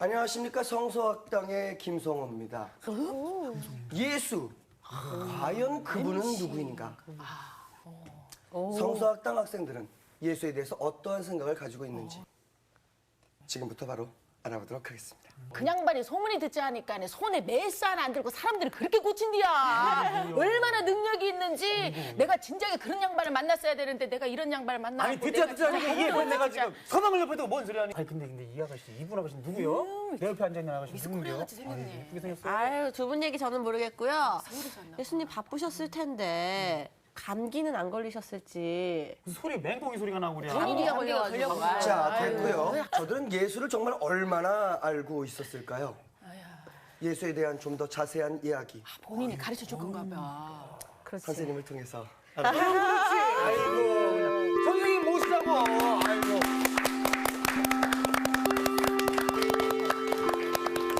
안녕하십니까. 성서학당의 김성호입니다. 예수, 과연 그분은 누구인가? 성서학당 학생들은 예수에 대해서 어떠한 생각을 가지고 있는지 지금부터 바로 알아보도록 하겠습니다. 그 양반이 소문이 듣지 않으니까 손에 메스 하나 안 들고 사람들이 그렇게 고친디야. 얼마나 능력이 있는지. 내가 진작에 그런 양반을 만났어야 되는데 내가 이런 양반을 만나고. 아니 듣자 하니까 이해 내가 지금 서방을 옆에 두고 뭔 소리 하니? 아니 근데 이 아가씨 이분 아가씨 누구요? 내 옆에 앉아 있는 아가씨 누군데요? 같이 생겼네. 예쁘게 생겼어요. 아유, 두 분 얘기 저는 모르겠고요. 예수님 바쁘셨을 텐데 감기는 안 걸리셨을지. 무슨 소리 맹꽁이 소리가 나고 그래. 감기가 걸려가지고. 자, 됐고요. 저들은 예수를 정말 얼마나 알고 있었을까요? 예수에 대한 좀 더 자세한 이야기 본인이 가르쳐 줄 건가 봐. 그렇지. 선생님을 통해서 그렇지. 아이고 선생님 모시자고. 아이고.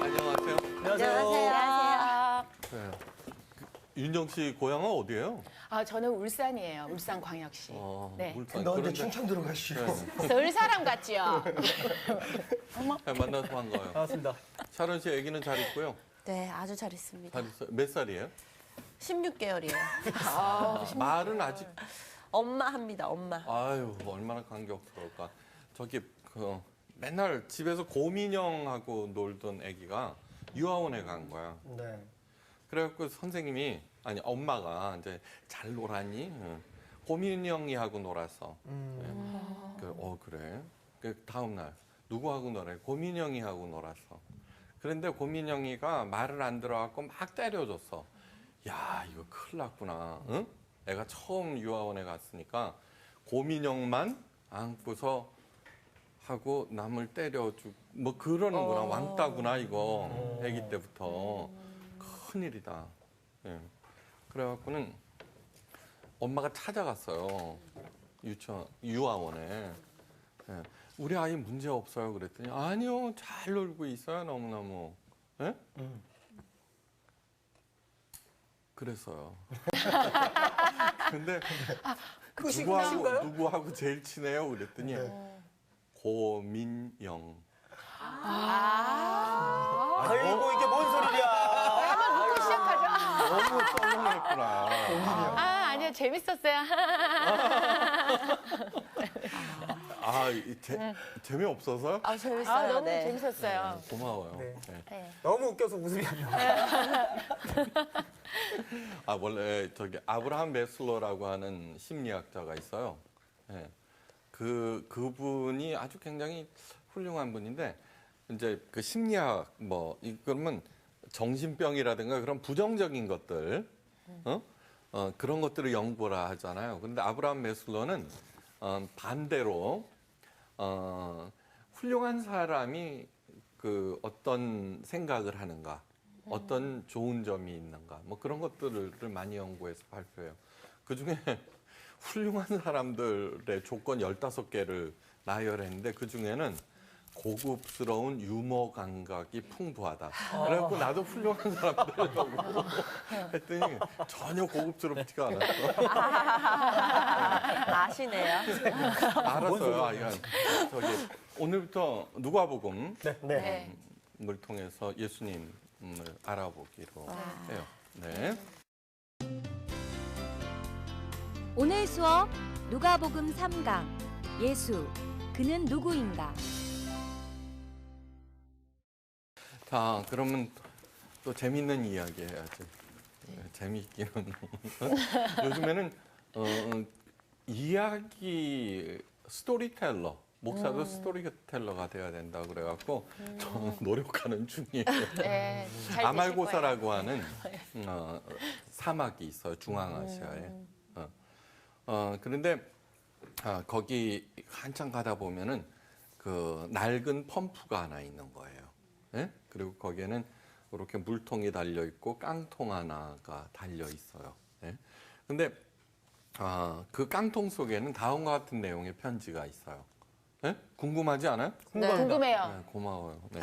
안녕하세요. 안녕하세요. 네. 윤정 씨 고향은 어디예요? 아, 저는 울산이에요. 울산광역시. 네. 울산. 너 언제 그런데- 충청도로 가시오? 서울 사람 같지요? 네, 만나서 반가워요. 반갑습니다. 샤론 씨 아기는 잘 있고요. 네, 아주 잘 있습니다. 잘 있어요. 몇 살이에요? 16개월이에요. 말은 아직 엄마 합니다, 엄마. 아유 얼마나 감격스러울까. 저기 그 맨날 집에서 곰인형하고 놀던 아기가 유아원에 간 거야. 네. 그래갖고 선생님이 아니 엄마가 이제 잘 놀았니? 응. 곰인형이하고 놀았어. 그래. 그 다음 날 누구하고 놀아? 곰인형이하고 놀았어. 그런데 곰인형이가 말을 안 들어갖고 막 때려줬어. 야 이거 큰일 났구나. 응? 애가 처음 유아원에 갔으니까 곰인형만 안고서 하고 남을 때려주고 뭐 그러는구나. 왕따구나 이거. 아기 때부터. 큰일이다. 예. 그래갖고는 엄마가 찾아갔어요. 유아원에. 예. 우리 아이 문제 없어요. 그랬더니 아니요. 잘 놀고 있어요. 너무너무. 예? 그랬어요. 근데 누구하고 제일 친해요? 그랬더니 고민영. 아이고 이게 뭔 소리야? 또 시작하죠? 너무 썰렁했구나. 아, 아니요. 재밌었어요. 재미없어서요? 아, 재밌어요. 아, 너무 네. 재밌었어요. 고마워요. 네. 네. 너무 웃겨서 웃음이 안 나. 원래 저기 아브라함 메슬러라고 하는 심리학자가 있어요. 예. 그분이 아주 굉장히 훌륭한 분인데 이제 그 심리학 그러면 정신병이라든가 그런 부정적인 것들 그런 것들을 연구라 하잖아요. 그런데 아브라함 메슬러는 반대로 훌륭한 사람이 그 어떤 생각을 하는가, 어떤 좋은 점이 있는가, 뭐 그런 것들을 많이 연구해서 발표해요. 그 중에 훌륭한 사람들의 조건 15개를 나열했는데 그 중에는 고급스러운 유머 감각이 풍부하다. 그래갖고 나도 훌륭한 사람 되려고 했더니 전혀 고급스럽지가 않았어. 아시네요. 알았어요. 아이가 저기 오늘부터 누가복음 네. 을 통해서 예수님을 알아보기로 해요. 네. 오늘 수업 누가복음 3강 예수 그는 누구인가? 자, 그러면 또 재밌는 이야기 해야지. 재미있기는. 요즘에는 이야기 스토리텔러, 목사도 스토리텔러가 돼야 된다 그래갖고 저는 노력하는 중이에요. 네. 잘 아말고사라고 하는 사막이 있어요, 중앙아시아에. 그런데 거기 한참 가다 보면은 그 낡은 펌프가 하나 있는 거예요. 예? 그리고 거기에는 이렇게 물통이 달려 있고 깡통 하나가 달려 있어요. 예? 근데 그 깡통 속에는 다음과 같은 내용의 편지가 있어요. 예? 궁금하지 않아요? 네, 궁금해요. 네, 고마워요. 네.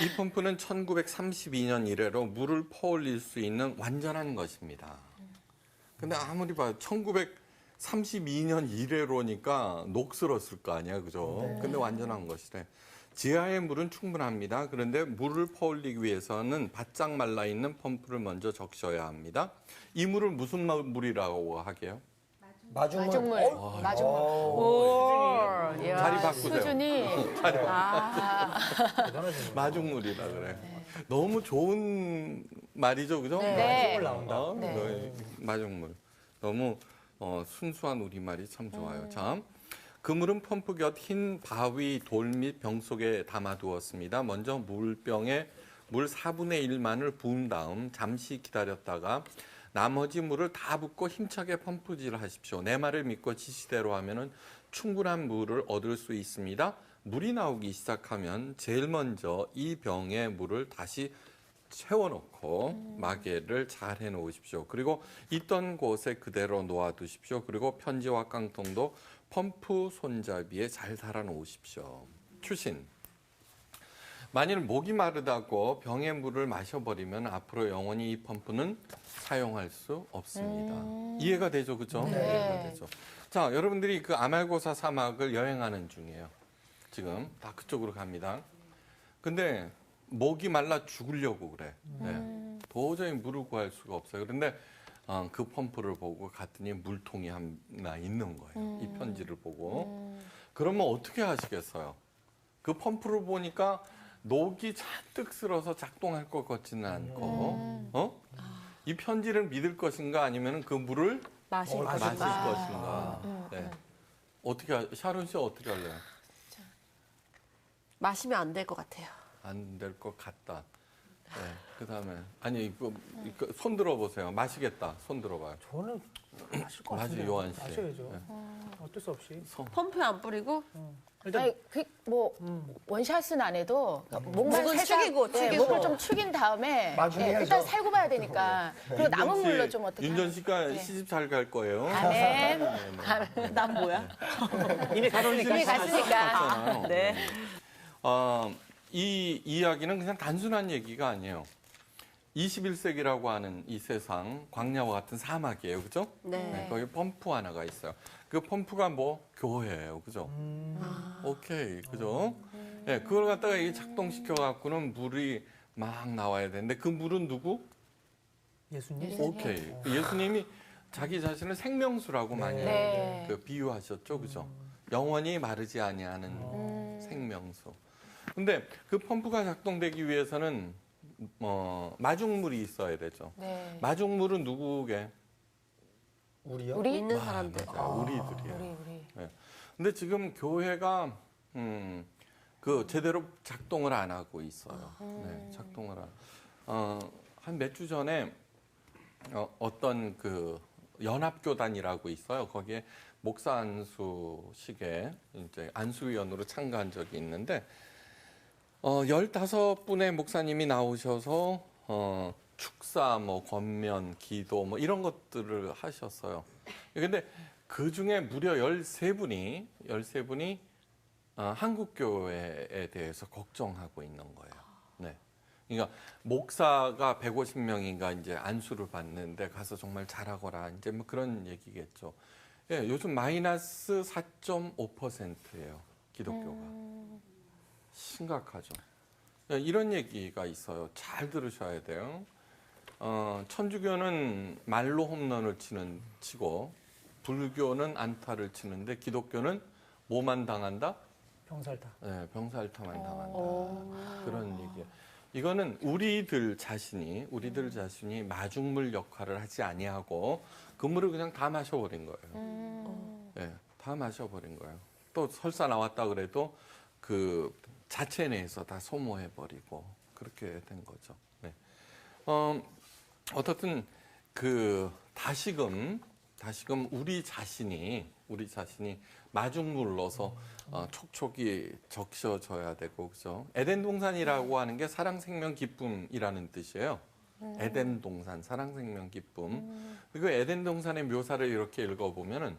이 펌프는 1932년 이래로 물을 퍼올릴 수 있는 완전한 것입니다. 근데 아무리 봐도 1932년 이래로니까 녹슬었을 거 아니야, 그죠? 근데 완전한 것이래. 지하의 물은 충분합니다. 그런데 물을 퍼올리기 위해서는 바짝 말라 있는 펌프를 먼저 적셔야 합니다. 이 물을 무슨 물이라고 하게요? 마중물. 어? 마중물. 오, 야, 자리 바꾸세요. 수준이. 마중물이라 그래. 너무 좋은 말이죠, 그죠? 네. 나온다. 네. 마중물. 너무 순수한 우리말이 참 좋아요. 자, 그 물은 펌프 곁 흰 바위, 돌 및 병 속에 담아두었습니다. 먼저 물병에 물 4분의 1만을 부은 다음 잠시 기다렸다가 나머지 물을 다 붓고 힘차게 펌프질을 하십시오. 내 말을 믿고 지시대로 하면은 충분한 물을 얻을 수 있습니다. 물이 나오기 시작하면 제일 먼저 이 병에 물을 다시 채워놓고 마개를 잘 해놓으십시오. 그리고 있던 곳에 그대로 놓아두십시오. 그리고 편지와 깡통도 펌프 손잡이에 잘 달아놓으십시오. 추신. 만일 목이 마르다고 병에 물을 마셔버리면 앞으로 영원히 이 펌프는 사용할 수 없습니다. 이해가 되죠, 그죠? 네. 이해가 되죠. 자, 여러분들이 그 아말고사 사막을 여행하는 중이에요. 지금 다 그쪽으로 갑니다. 근데 목이 말라 죽으려고 그래. 네. 도저히 물을 구할 수가 없어요. 그런데 그 펌프를 보고 갔더니 물통이 하나 있는 거예요. 이 편지를 보고. 그러면 어떻게 하시겠어요? 그 펌프를 보니까 녹이 잔뜩 쓸어서 작동할 것 같지는 않고, 이 편지를 믿을 것인가 아니면 그 물을 마실 마실 것인가. 것인가. 네. 어떻게 샤론 씨 어떻게 할래요? 마시면 안 될 것 같아요. 안 될 것 같다. 네. 그다음에 아니 이거 손 들어보세요. 마시겠다. 손 들어봐요. 저는 마실 것 맞아요, 같은데. 요한 씨. 마셔야죠. 네. 어쩔 수 없이. 펌프에 안 뿌리고 일단 아니, 뭐 원샷은 안 해도 목만 목은 살짝, 축이고, 네, 축이고. 목을 좀 축인 다음에 마중해야죠. 일단 살고 봐야 되니까. 그리고 남은 물로 좀 어떻게 윤전 씨가 하면- 네. 시집 잘 갈 거예요. 네. 난 뭐야? 이미 샤론 씨가 이미 갔으니까. 갔잖아요. 네. 이 이야기는 그냥 단순한 얘기가 아니에요. 21세기라고 하는 이 세상 광야와 같은 사막이에요, 그죠? 네. 거기 펌프 하나가 있어요. 그 펌프가 뭐 교회예요, 그죠? 오케이, 그죠? 네, 그걸 갖다가 이게 작동시켜 갖고는 물이 막 나와야 되는데 그 물은 누구? 예수님. 오케이. 예수님이 자기 자신을 생명수라고 많이 네. 그 비유하셨죠, 그죠? 영원히 마르지 아니하는 생명수. 근데 그 펌프가 작동되기 위해서는 마중물이 있어야 되죠. 네. 마중물은 누구게? 우리요? 우리? 있는 사람들. 맞아요. 우리들이에요. 우리. 근데 지금 교회가 그 제대로 작동을 안 하고 있어요. 네, 작동을 한 몇 주 전에 어떤 그 연합교단이라고 있어요. 거기에 목사 안수식에 이제 안수위원으로 참가한 적이 있는데 15분의 목사님이 나오셔서 축사, 뭐 권면, 기도 뭐 이런 것들을 하셨어요. 근데 그 중에 무려 13분이 한국 교회에 대해서 걱정하고 있는 거예요. 네. 그러니까 목사가 150명인가 이제 안수를 받는데 가서 정말 잘하거라 이제 뭐 그런 얘기겠죠. 예, 요즘 마이너스 4.5%예요. 기독교가. 심각하죠. 예, 이런 얘기가 있어요. 잘 들으셔야 돼요. 천주교는 말로 홈런을 치고 불교는 안타를 치는데 기독교는 뭐만 당한다? 병살타. 네, 병살타만 당한다. 그런 얘기예요. 이거는 우리들 자신이 마중물 역할을 하지 아니하고 그 물을 그냥 다 마셔버린 거예요. 네, 다 마셔버린 거예요. 또 설사 나왔다 그래도 그 자체 내에서 다 소모해버리고 그렇게 된 거죠. 네. 어떻든 그 다시금 우리 자신이 마중물로서 촉촉이 적셔져야 되고 그죠. 에덴 동산이라고 하는 게 사랑 생명 기쁨이라는 뜻이에요. 에덴 동산 사랑 생명 기쁨. 그리고 에덴 동산의 묘사를 이렇게 읽어보면은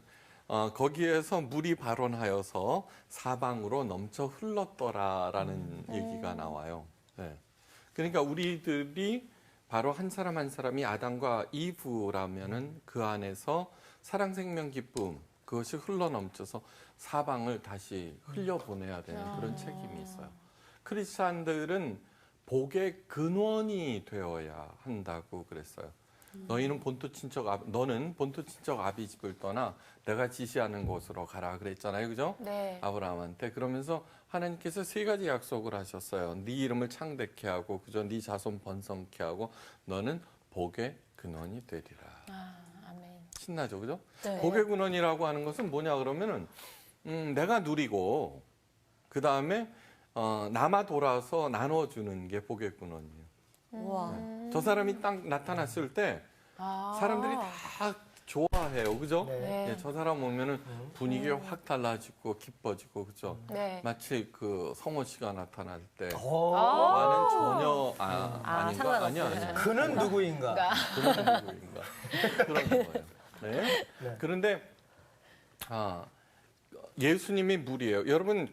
거기에서 물이 발원하여서 사방으로 넘쳐 흘렀더라라는 얘기가 나와요. 네. 그러니까 우리들이 바로 한 사람 한 사람이 아담과 이브라면은 그 안에서 사랑 생명 기쁨 그것이 흘러넘쳐서 사방을 다시 흘려보내야 되는 그런 책임이 있어요. 크리스찬들은 복의 근원이 되어야 한다고 그랬어요. 너는 본토 친척 아비 집을 떠나 내가 지시하는 곳으로 가라 그랬잖아요, 그죠? 네. 아브라함한테. 그러면서 하나님께서 3가지 약속을 하셨어요. 네 이름을 창대케 하고, 그죠? 네 자손 번성케 하고, 너는 복의 근원이 되리라. 아멘. 신나죠, 그죠? 네. 복의 근원이라고 하는 것은 뭐냐 그러면은 내가 누리고 그 다음에 남아 돌아서 나눠주는 게 복의 근원이에요. 와. 저 사람이 딱 나타났을 때 사람들이 다 좋아해요, 그죠? 네. 예, 저 사람 오면은 분위기가 확 달라지고 기뻐지고, 그죠? 네. 마치 그 성호 씨가 나타날 때 어, 와는 전혀 아닌가? 상관없어요. 아니야. 그는 누구인가? 그런 누구인가? 그런 거예요. 네. 네. 그런데 예수님이 물이에요. 여러분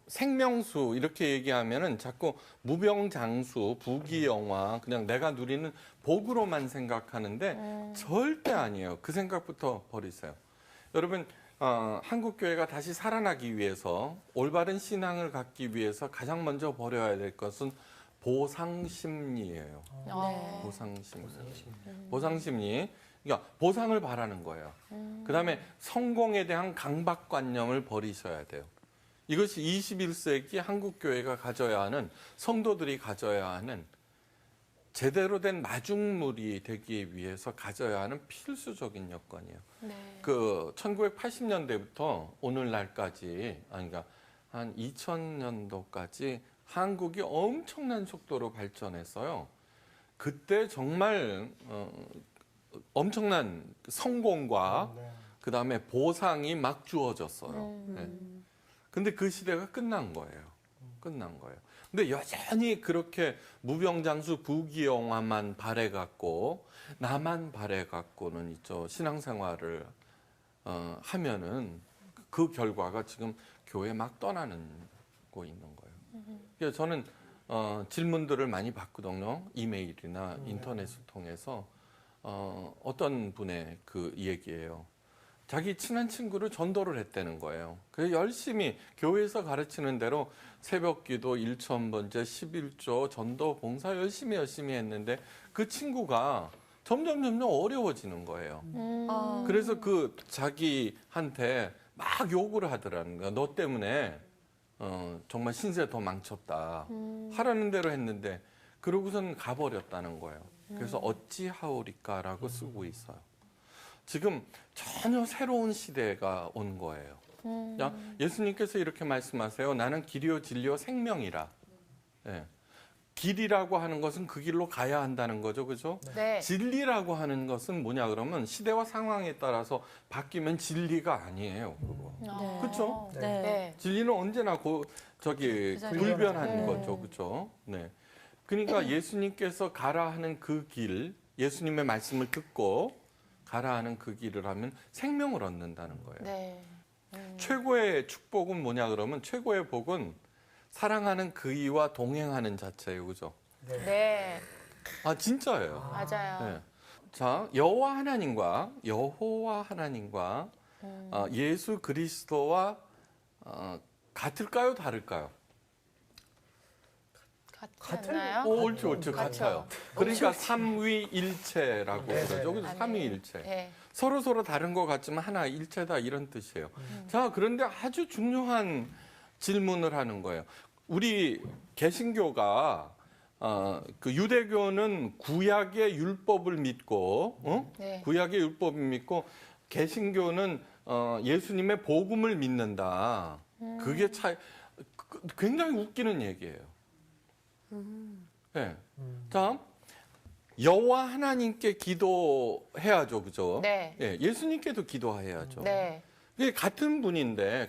생명수 이렇게 얘기하면은 자꾸 무병장수, 부귀영화 그냥 내가 누리는 복으로만 생각하는데 절대 아니에요. 그 생각부터 버리세요. 여러분 한국 교회가 다시 살아나기 위해서 올바른 신앙을 갖기 위해서 가장 먼저 버려야 될 것은 보상심리예요. 네. 보상심리. 그러니까 보상을 바라는 거예요. 그다음에 성공에 대한 강박관념을 버리셔야 돼요. 이것이 21세기 한국 교회가 가져야 하는, 성도들이 가져야 하는 제대로 된 마중물이 되기 위해서 가져야 하는 필수적인 여건이에요. 네. 그 1980년대부터 오늘날까지, 그러니까 한 2000년도까지 한국이 엄청난 속도로 발전했어요. 그때 정말 엄청난 성공과 그다음에 보상이 막 주어졌어요. 네. 근데 그 시대가 끝난 거예요. 근데 여전히 그렇게 무병장수 부귀영화만 바래갖고 나만 바래갖고는 있죠. 신앙생활을 하면은 그 결과가 지금 교회 막 떠나고 있는 거예요. 그래서 저는 질문들을 많이 받거든요. 이메일이나 인터넷을 통해서. 어떤 분의 그 얘기예요. 자기 친한 친구를 전도를 했다는 거예요. 그래서 열심히 교회에서 가르치는 대로 새벽기도 1000번째 11조 전도 봉사 열심히 했는데 그 친구가 점점 어려워지는 거예요. 그래서 그 자기한테 막 욕을 하더라는 거야. 너 때문에 정말 신세 더 망쳤다. 하라는 대로 했는데 그러고선 가버렸다는 거예요. 그래서 어찌하오리까라고 쓰고 있어요. 지금 전혀 새로운 시대가 온 거예요. 예수님께서 이렇게 말씀하세요. 나는 길이요 진리요 생명이라. 예. 길이라고 하는 것은 그 길로 가야 한다는 거죠, 그죠? 네. 진리라고 하는 것은 뭐냐 그러면 시대와 상황에 따라서 바뀌면 진리가 아니에요, 그거. 그렇죠? 네. 네. 진리는 언제나 불변한 네. 거죠, 그렇죠? 네. 그러니까 예수님께서 가라 하는 그 길, 예수님의 말씀을 듣고 가라 하는 그 길을 하면 생명을 얻는다는 거예요. 네. 최고의 축복은 뭐냐 그러면 최고의 복은 사랑하는 그이와 동행하는 자체예요, 그죠? 네. 진짜예요. 맞아요. 네. 자, 여호와 하나님과 예수 그리스도와 같을까요, 다를까요? 같지 않나요? 옳지, 같아요. 그러니까 삼위일체라고 그러죠. 그래서 삼위일체. 네. 서로 다른 것 같지만 하나 일체다 이런 뜻이에요. 자, 그런데 아주 중요한 질문을 하는 거예요. 우리 개신교가 그 유대교는 구약의 율법을 믿고, 네. 구약의 율법을 믿고 개신교는 예수님의 복음을 믿는다. 그게 굉장히 웃기는 얘기예요. 네. 자, 여호와 하나님께 기도해야죠, 그죠? 네. 예, 예수님께도 기도해야죠. 네. 이게 같은 분인데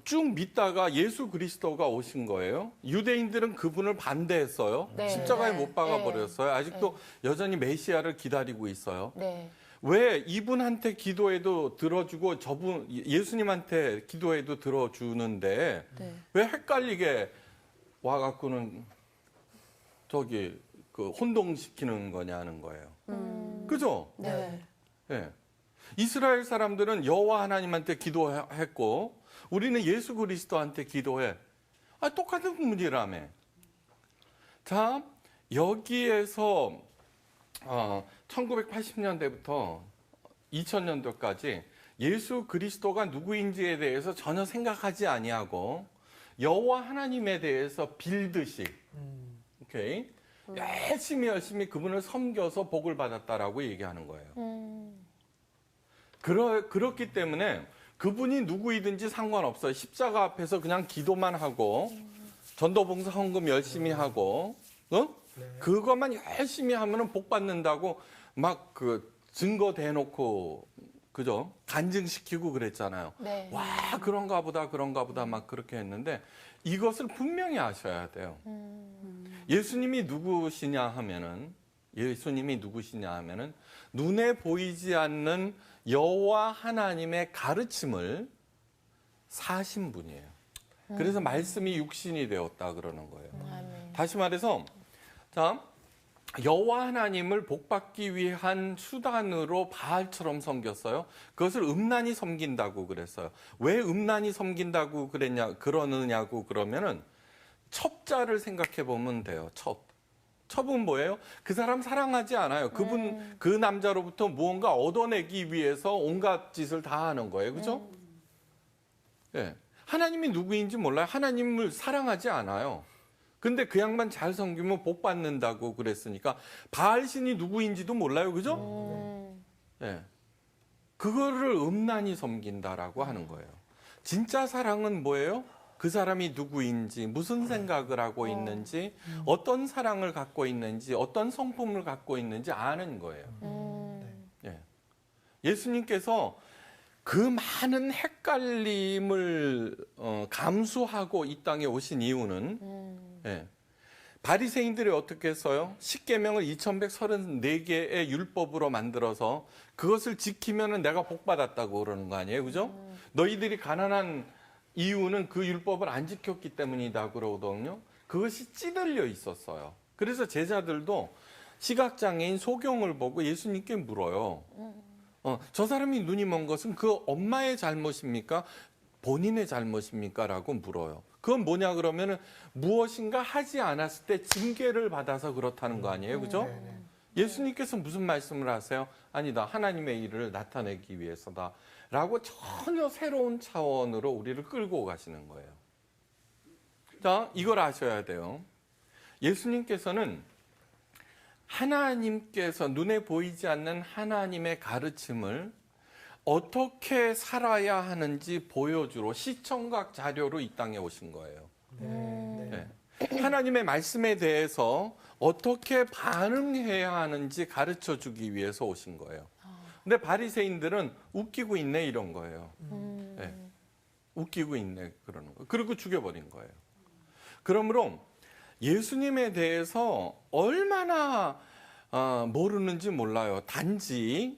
쭉 믿다가 예수 그리스도가 오신 거예요. 유대인들은 그분을 반대했어요. 네. 십자가에 네. 못 박아 버렸어요. 아직도 여전히 메시아를 기다리고 있어요. 네. 왜 이분한테 기도해도 들어주고 예수님한테 기도해도 들어주는데 네. 왜 헷갈리게 와갖고는 혼동시키는 거냐는 거예요. 그죠? 네. 예. 이스라엘 사람들은 여호와 하나님한테 기도했고 우리는 예수 그리스도한테 기도해. 똑같은 문제라며. 자, 여기에서 1980년대부터 2000년도까지 예수 그리스도가 누구인지에 대해서 전혀 생각하지 아니하고 여호와 하나님에 대해서 빌듯이 오케이? 열심히 그분을 섬겨서 복을 받았다라고 얘기하는 거예요. 그렇기 때문에 그분이 누구이든지 상관없어요. 십자가 앞에서 그냥 기도만 하고 전도봉사 헌금 열심히 하고 그것만 열심히 하면은 복 받는다고 막 그 증거 대놓고 그죠? 간증시키고 그랬잖아요. 네. 와, 그런가 보다 막 그렇게 했는데 이것을 분명히 아셔야 돼요. 예수님이 누구시냐 하면은 눈에 보이지 않는 여호와 하나님의 가르침을 사신 분이에요. 그래서 말씀이 육신이 되었다 그러는 거예요. 다시 말해서 자, 여호와 하나님을 복받기 위한 수단으로 바알처럼 섬겼어요. 그것을 음란히 섬긴다고 그랬어요. 왜 음란히 섬긴다고 그러느냐고 그러면은 첩자를 생각해 보면 돼요. 첩은 뭐예요? 그 사람 사랑하지 않아요. 그 남자로부터 무언가 얻어내기 위해서 온갖 짓을 다 하는 거예요. 그죠? 예. 하나님이 누구인지 몰라요. 하나님을 사랑하지 않아요. 근데 그 양반 잘 섬기면 복 받는다고 그랬으니까 바알신이 누구인지도 몰라요. 그죠? 예. 그거를 음란히 섬긴다라고 하는 거예요. 진짜 사랑은 뭐예요? 그 사람이 누구인지, 무슨 생각을 하고 있는지, 어떤 사랑을 갖고 있는지, 어떤 성품을 갖고 있는지 아는 거예요. 예. 예수님께서 그 많은 헷갈림을 감수하고 이 땅에 오신 이유는 예. 바리새인들이 어떻게 했어요? 십계명을 2134개의 율법으로 만들어서 그것을 지키면은 내가 복 받았다고 그러는 거 아니에요, 그죠? 너희들이 가난한 이유는 그 율법을 안 지켰기 때문이다 그러거든요. 그것이 찌들려 있었어요. 그래서 제자들도 시각장애인 소경을 보고 예수님께 물어요. 저 사람이 눈이 먼 것은 그 엄마의 잘못입니까? 본인의 잘못입니까? 라고 물어요. 그건 뭐냐 그러면은 무엇인가 하지 않았을 때 징계를 받아서 그렇다는 거 아니에요, 그죠? 예수님께서 무슨 말씀을 하세요? 아니다, 하나님의 일을 나타내기 위해서다 라고 전혀 새로운 차원으로 우리를 끌고 가시는 거예요. 자, 이걸 아셔야 돼요. 예수님께서는 하나님께서 눈에 보이지 않는 하나님의 가르침을 어떻게 살아야 하는지 보여주러 시청각 자료로 이 땅에 오신 거예요. 네. 하나님의 말씀에 대해서 어떻게 반응해야 하는지 가르쳐 주기 위해서 오신 거예요. 근데 바리새인들은 웃기고 있네 이런 거예요. 네. 웃기고 있네 그러는 거예요. 그리고 죽여버린 거예요. 그러므로 예수님에 대해서 얼마나 모르는지 몰라요. 단지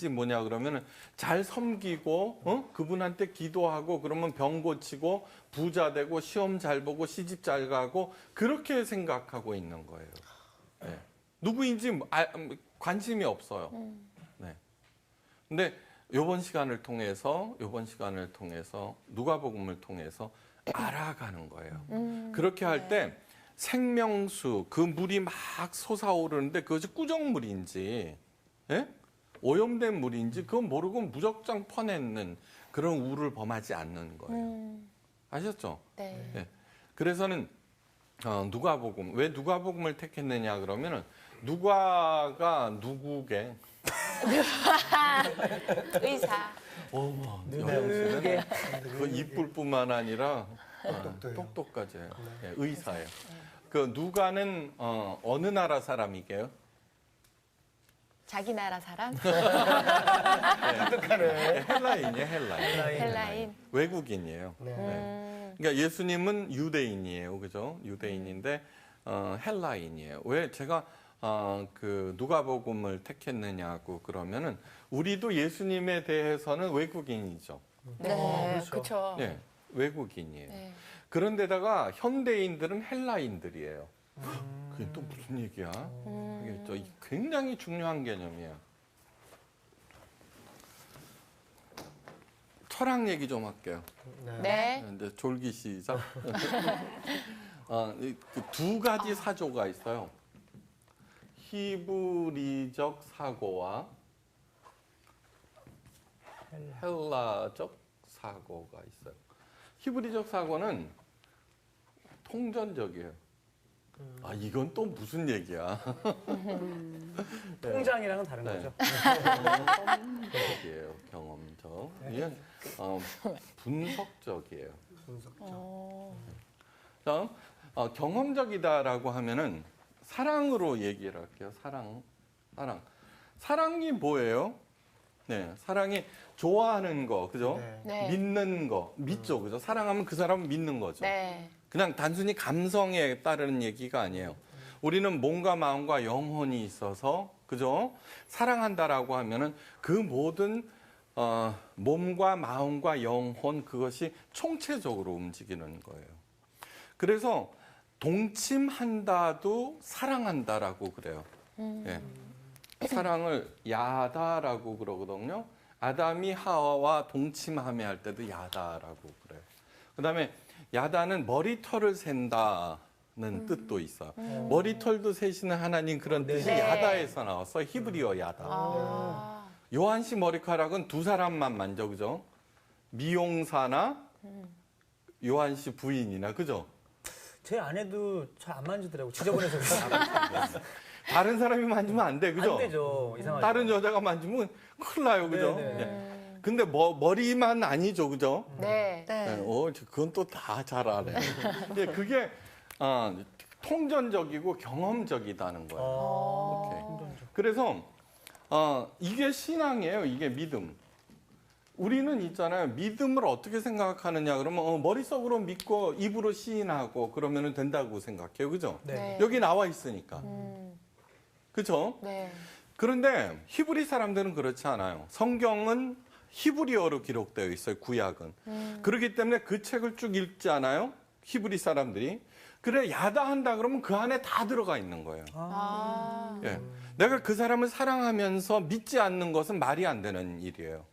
뭐냐 그러면은 잘 섬기고 그분한테 기도하고 그러면 병 고치고 부자 되고 시험 잘 보고 시집 잘 가고 그렇게 생각하고 있는 거예요. 네. 누구인지 관심이 없어요. 네. 근데 요번 시간을 통해서 누가복음을 통해서 알아가는 거예요. 그렇게 할 때 생명수, 그 물이 막 솟아오르는데 그것이 꾸정물인지 예? 오염된 물인지 그건 모르고 무작정 퍼내는 그런 우를 범하지 않는 거예요. 아셨죠? 네. 네. 그래서는 누가복음, 왜 누가복음을 택했느냐 그러면은 누가가 누구게 의사. 영웅 씨는 그 이쁠 뿐만 아니라 똑똑도요. 똑똑까지 해요. 예, 의사예요. 그 누가는 어느 나라 사람이게요? 자기 나라 사람? 헬라인이에요, 헬라인. 헬라인. 외국인이에요. 그러니까 예수님은 유대인이에요, 그죠? 유대인인데 헬라인이에요. 왜 제가 그 누가복음을 택했느냐고 그러면은 우리도 예수님에 대해서는 외국인이죠. 네, 그렇죠. 네, 외국인이에요. 네. 그런데다가 현대인들은 헬라인들이에요. 그게 또 무슨 얘기야? 이게 또 굉장히 중요한 개념이에요. 철학 얘기 좀 할게요. 네. 이제 졸기 시작. 두 가지 사조가 있어요. 히브리적 사고와 헬라적 사고가 있어요. 히브리적 사고는 통전적이에요. 아, 이건 또 무슨 얘기야? 통장이랑은 다른 네. 거죠. 경험적이에요. 경험적. 이건 분석적이에요. 자, 경험적이다라고 하면은 사랑으로 얘기를 할게요. 사랑. 사랑이 뭐예요? 네, 사랑이 좋아하는 거, 그죠? 네. 믿는 거, 믿죠, 그죠? 사랑하면 그 사람은 믿는 거죠. 네. 그냥 단순히 감성에 따르는 얘기가 아니에요. 우리는 몸과 마음과 영혼이 있어서, 그죠? 사랑한다라고 하면은 그 모든 몸과 마음과 영혼 그것이 총체적으로 움직이는 거예요. 그래서 동침한다도 사랑한다라고 그래요. 예. 사랑을 야다라고 그러거든요. 아담이 하와와 동침하며 할 때도 야다라고 그래요. 그다음에 야다는 머리털을 센다는 뜻도 있어요. 머리털도 세시는 하나님 그런 뜻이 네. 야다에서 나왔어. 히브리어 야다. 아. 요한 씨 머리카락은 두 사람만 만져, 그죠? 미용사나 요한 씨 부인이나, 그죠? 제 아내도 잘 안 만지더라고. 지저분해서 다른 사람이 만지면 안 돼, 그죠? 안 되죠. 이상하죠. 다른 여자가 만지면 큰일 나요, 그죠? 네네. 예. 근데 머리만 아니죠, 그죠? 네. 네. 그건 또 다 잘 알아요. 예, 그게 통전적이고 경험적이다는 거예요. 오케이. 그래서 이게 신앙이에요. 이게 믿음. 우리는 있잖아요. 믿음을 어떻게 생각하느냐 그러면 머릿속으로 믿고 입으로 시인하고 그러면 된다고 생각해요. 그죠? 네. 여기 나와 있으니까. 그죠? 네. 그런데 히브리 사람들은 그렇지 않아요. 성경은 히브리어로 기록되어 있어요. 구약은. 그렇기 때문에 그 책을 쭉 읽지 않아요. 히브리 사람들이. 그래 야다한다 그러면 그 안에 다 들어가 있는 거예요. 아. 예. 내가 그 사람을 사랑하면서 믿지 않는 것은 말이 안 되는 일이에요.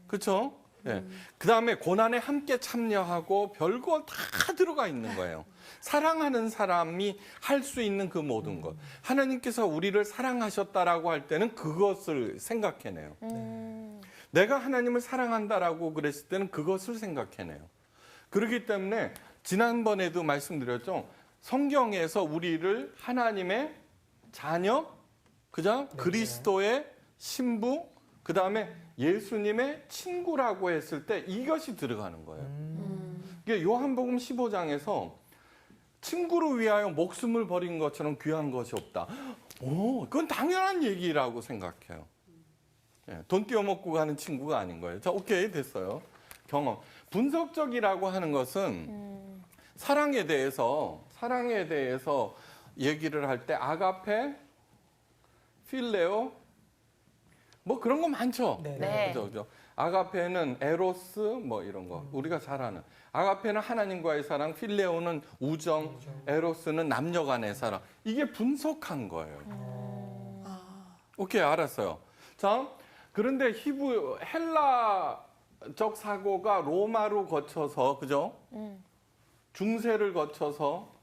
그렇죠? 예. 그다음에 고난에 함께 참여하고 별거 다 들어가 있는 거예요. 사랑하는 사람이 할 수 있는 그 모든 것. 하나님께서 우리를 사랑하셨다라고 할 때는 그것을 생각해내요. 내가 하나님을 사랑한다라고 그랬을 때는 그것을 생각해내요. 그렇기 때문에 지난번에도 말씀드렸죠. 성경에서 우리를 하나님의 자녀, 그죠? 그리스도의 신부, 그 다음에 예수님의 친구라고 했을 때 이것이 들어가는 거예요. 이게 요한복음 15장에서 친구를 위하여 목숨을 버린 것처럼 귀한 것이 없다. 그건 당연한 얘기라고 생각해요. 예, 돈 띄어먹고 가는 친구가 아닌 거예요. 자, 오케이, 됐어요. 경험. 분석적이라고 하는 것은 사랑에 대해서 얘기를 할 때 아가페, 필레오, 뭐 그런 거 많죠. 네. 그죠. 아가페는 에로스 뭐 이런 거 우리가 잘 아는. 아가페는 하나님과의 사랑, 필레오는 우정, 에로스는 남녀간의 사랑. 이게 분석한 거예요. 오케이, 알았어요. 자, 그런데 헬라적 사고가 로마로 거쳐서, 그죠? 중세를 거쳐서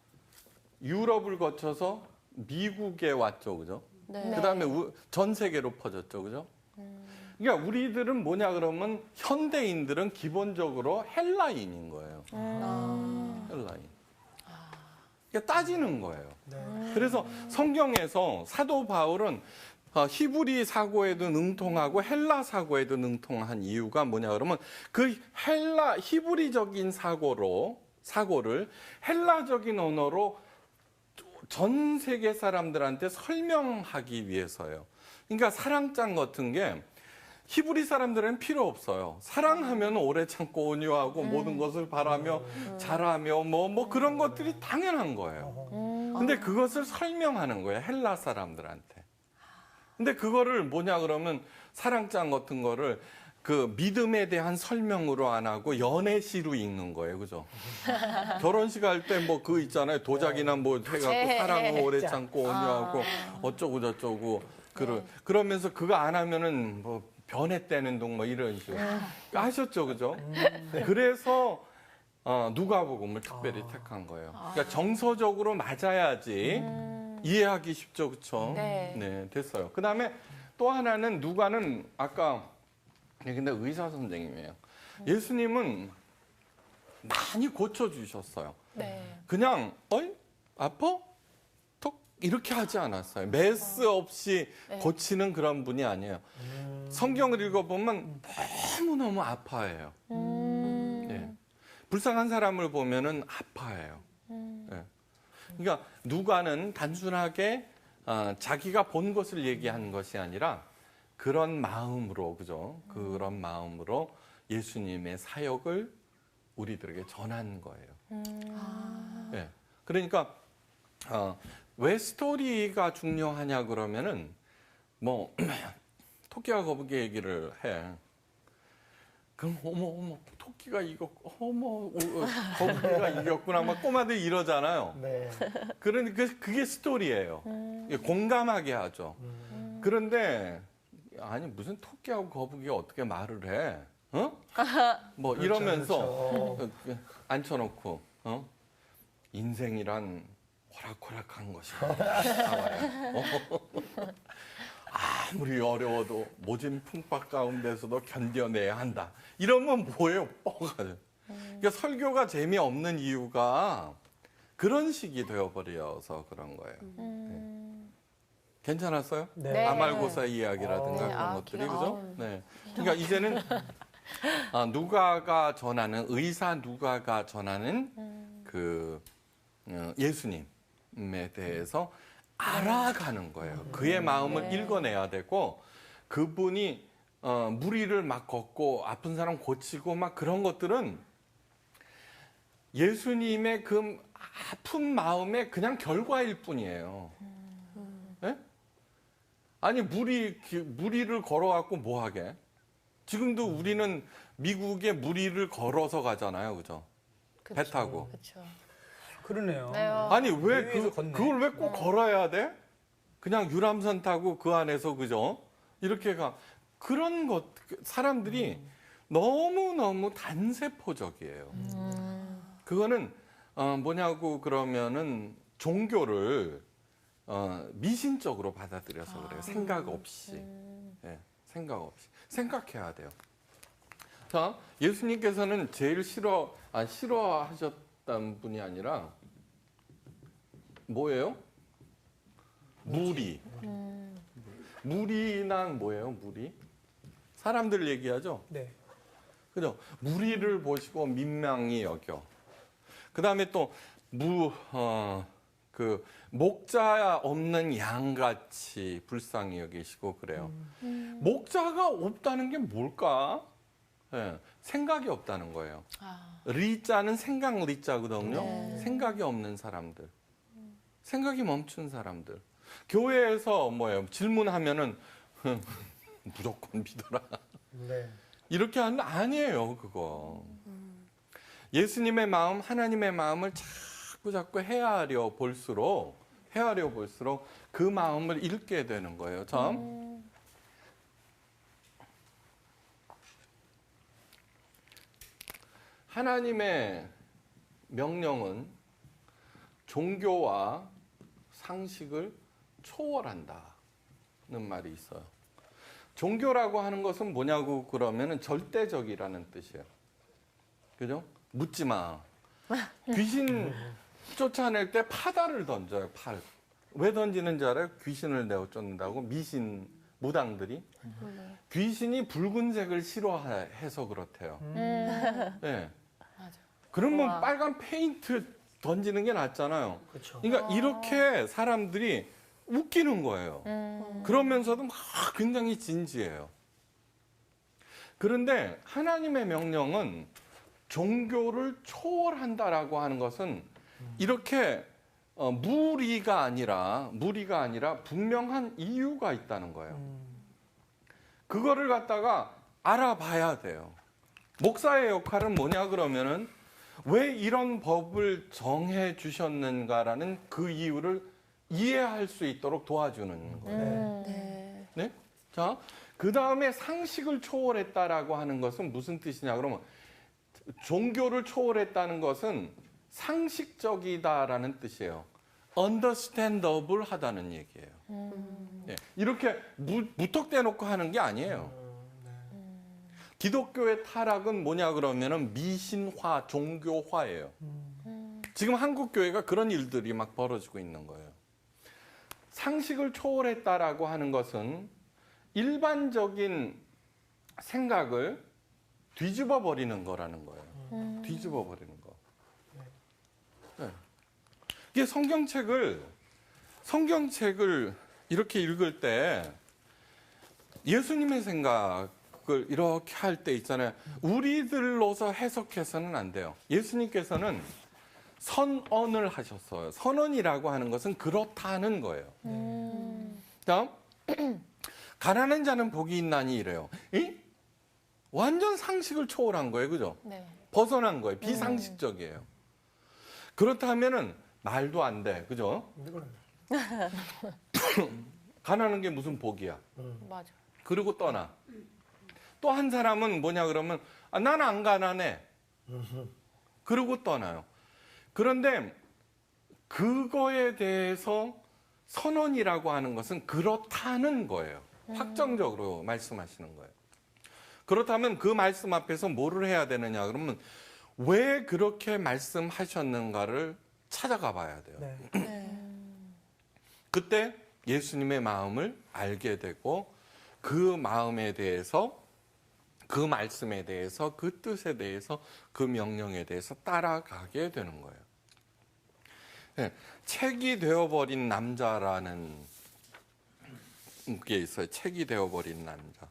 유럽을 거쳐서 미국에 왔죠, 그죠? 네. 그다음에 전 세계로 퍼졌죠, 그죠? 그러니까 우리들은 뭐냐 그러면 현대인들은 기본적으로 헬라인인 거예요. 헬라인. 그러니까 따지는 거예요. 그래서 성경에서 사도 바울은 히브리 사고에도 능통하고 헬라 사고에도 능통한 이유가 뭐냐 그러면 그 히브리적인 사고를 헬라적인 언어로 전 세계 사람들한테 설명하기 위해서요. 그러니까 사랑장 같은 게 히브리 사람들은 필요 없어요. 사랑하면 오래 참고 온유하고 모든 것을 바라며 잘하며 뭐 그런 것들이 당연한 거예요. 근데 그것을 설명하는 거예요. 헬라 사람들한테. 근데 그거를 뭐냐 그러면 사랑장 같은 거를 그 믿음에 대한 설명으로 안 하고 연애시로 읽는 거예요. 그죠? 결혼식 할 때 뭐 그 있잖아요. 도자기나 뭐 해갖고 사랑을 오래 참고 온유하고 어쩌고 저쩌고 그러면서 그거 안 하면은 뭐 변했다는 둥 뭐 이런 식으로 하셨죠, 그죠? 그래서 누가복음을 특별히 택한 거예요. 그러니까 정서적으로 맞아야지 이해하기 쉽죠, 그렇죠? 네. 됐어요. 그다음에 또 하나는 누가는 아까 근데 의사 선생님이에요. 예수님은 많이 고쳐주셨어요. 네. 그냥 어이 아파? 톡 이렇게 하지 않았어요. 메스 없이 고치는 그런 분이 아니에요. 성경을 읽어보면 너무너무 아파해요. 네. 불쌍한 사람을 보면은 아파해요. 네. 그러니까 누가는 단순하게 자기가 본 것을 얘기한 것이 아니라 그런 마음으로, 그죠? 그런 마음으로 예수님의 사역을 우리들에게 전한 거예요. 네. 그러니까 왜 스토리가 중요하냐 그러면은 뭐 토끼와 거북이 얘기를 해. 그럼 어머 토끼가 이겼고 거북이가 이겼구나 막 꼬마들 이러잖아요. 네. 그러니까 그게 스토리예요. 공감하게 하죠. 그런데 아니 무슨 토끼하고 거북이가 어떻게 말을 해? 어? 뭐 그렇죠, 이러면서 그렇죠. 앉혀놓고 인생이란 호락호락한 것이야. 나와요. 아무리 어려워도 모진 풍파 가운데서도 견뎌내야 한다. 이러면 뭐예요? 뻥하죠. 그러니까 설교가 재미없는 이유가 그런 식이 되어버려서 그런 거예요. 네. 괜찮았어요? 네. 아말고사 이야기라든가 네. 그런 것들이 귀여워. 그죠? 네. 그러니까 이제는 누가가 전하는 의사 누가가 전하는 그 예수님에 대해서 알아가는 거예요. 그의 마음을 읽어내야 되고 그분이 무리를 막 걷고 아픈 사람 고치고 막 그런 것들은 예수님의 그 아픈 마음의 그냥 결과일 뿐이에요. 네? 아니 무리를 걸어갖고 뭐 하게? 지금도 우리는 미국에 무리를 걸어서 가잖아요, 그죠? 배 타고. 그렇죠. 그러네요. 아니 왜 위에서 걷네. 그걸 왜 꼭 걸어야 돼? 그냥 유람선 타고 그 안에서 그죠? 이렇게 가 그런 것 사람들이 너무 단세포적이에요. 그거는 뭐냐고 그러면은 종교를 미신적으로 받아들여서 그래요. 생각 없이. 예, 생각 없이. 생각해야 돼요. 자, 예수님께서는 제일 싫어하셨던 분이 아니라 뭐예요? 무리. 무리란 뭐예요? 무리? 사람들 얘기하죠? 네. 그죠? 무리를 보시고 민망히 여겨. 그 다음에 또, 목자 없는 양같이 불쌍히 여기시고 그래요. 목자가 없다는 게 뭘까? 네, 생각이 없다는 거예요. 리자는 생각 리자거든요. 생각이 없는 사람들. 생각이 멈춘 사람들. 교회에서 뭐예요? 질문하면은 무조건 믿어라. 네. 이렇게 하는 거 아니에요, 그거. 예수님의 마음, 하나님의 마음을 자꾸 헤아려 볼수록 그 마음을 읽게 되는 거예요. 참. 하나님의 명령은 종교와 상식을 초월한다는 말이 있어요. 종교라고 하는 것은 뭐냐고 그러면은 절대적이라는 뜻이에요. 그죠? 묻지 마. 귀신 쫓아낼 때 파다를 던져요, 팔. 왜 던지는지 알아요? 귀신을 내어 쫓는다고 미신 무당들이. 귀신이 붉은색을 싫어해서 그렇대요. 네. 그러면 빨간 페인트 던지는 게 낫잖아요. 그렇죠. 그러니까 이렇게 사람들이 웃기는 거예요. 그러면서도 막 굉장히 진지해요. 그런데 하나님의 명령은 종교를 초월한다라고 하는 것은 이렇게 무리가 아니라 분명한 이유가 있다는 거예요. 그거를 갖다가 알아봐야 돼요. 목사의 역할은 뭐냐 그러면은 왜 이런 법을 정해 주셨는가라는 그 이유를 이해할 수 있도록 도와주는 거예요. 네. 네? 자, 그 다음에 상식을 초월했다라고 하는 것은 무슨 뜻이냐 그러면 종교를 초월했다는 것은 상식적이다라는 뜻이에요. understandable 하다는 얘기예요. 예, 이렇게 무턱대놓고 하는 게 아니에요. 기독교의 타락은 뭐냐 그러면은 미신화, 종교화예요. 지금 한국 교회가 그런 일들이 막 벌어지고 있는 거예요. 상식을 초월했다라고 하는 것은 일반적인 생각을 뒤집어 버리는 거라는 거예요. 뒤집어 버리는 거. 네. 이게 성경책을 이렇게 읽을 때 예수님의 생각을 이렇게 할 때 있잖아요. 우리들로서 해석해서는 안 돼요. 예수님께서는 선언을 하셨어요. 선언이라고 하는 것은 그렇다는 거예요. 다음, 가난한 자는 복이 있나니 이래요. 완전 상식을 초월한 거예요. 그죠? 네. 벗어난 거예요. 비상식적이에요. 그렇다면은 말도 안 돼. 그죠? 가난한 게 무슨 복이야. 맞아. 그리고 떠나. 또 한 사람은 뭐냐 그러면 나는 안 가난해. 그러고 떠나요. 그런데 그거에 대해서 선언이라고 하는 것은 그렇다는 거예요. 확정적으로 말씀하시는 거예요. 그렇다면 그 말씀 앞에서 뭐를 해야 되느냐 그러면 왜 그렇게 말씀하셨는가를 찾아가 봐야 돼요. 그때 예수님의 마음을 알게 되고 그 마음에 대해서 그 말씀에 대해서 그 뜻에 대해서 그 명령에 대해서 따라가게 되는 거예요. 네, 책이 되어버린 남자라는 게 있어요. 책이 되어버린 남자.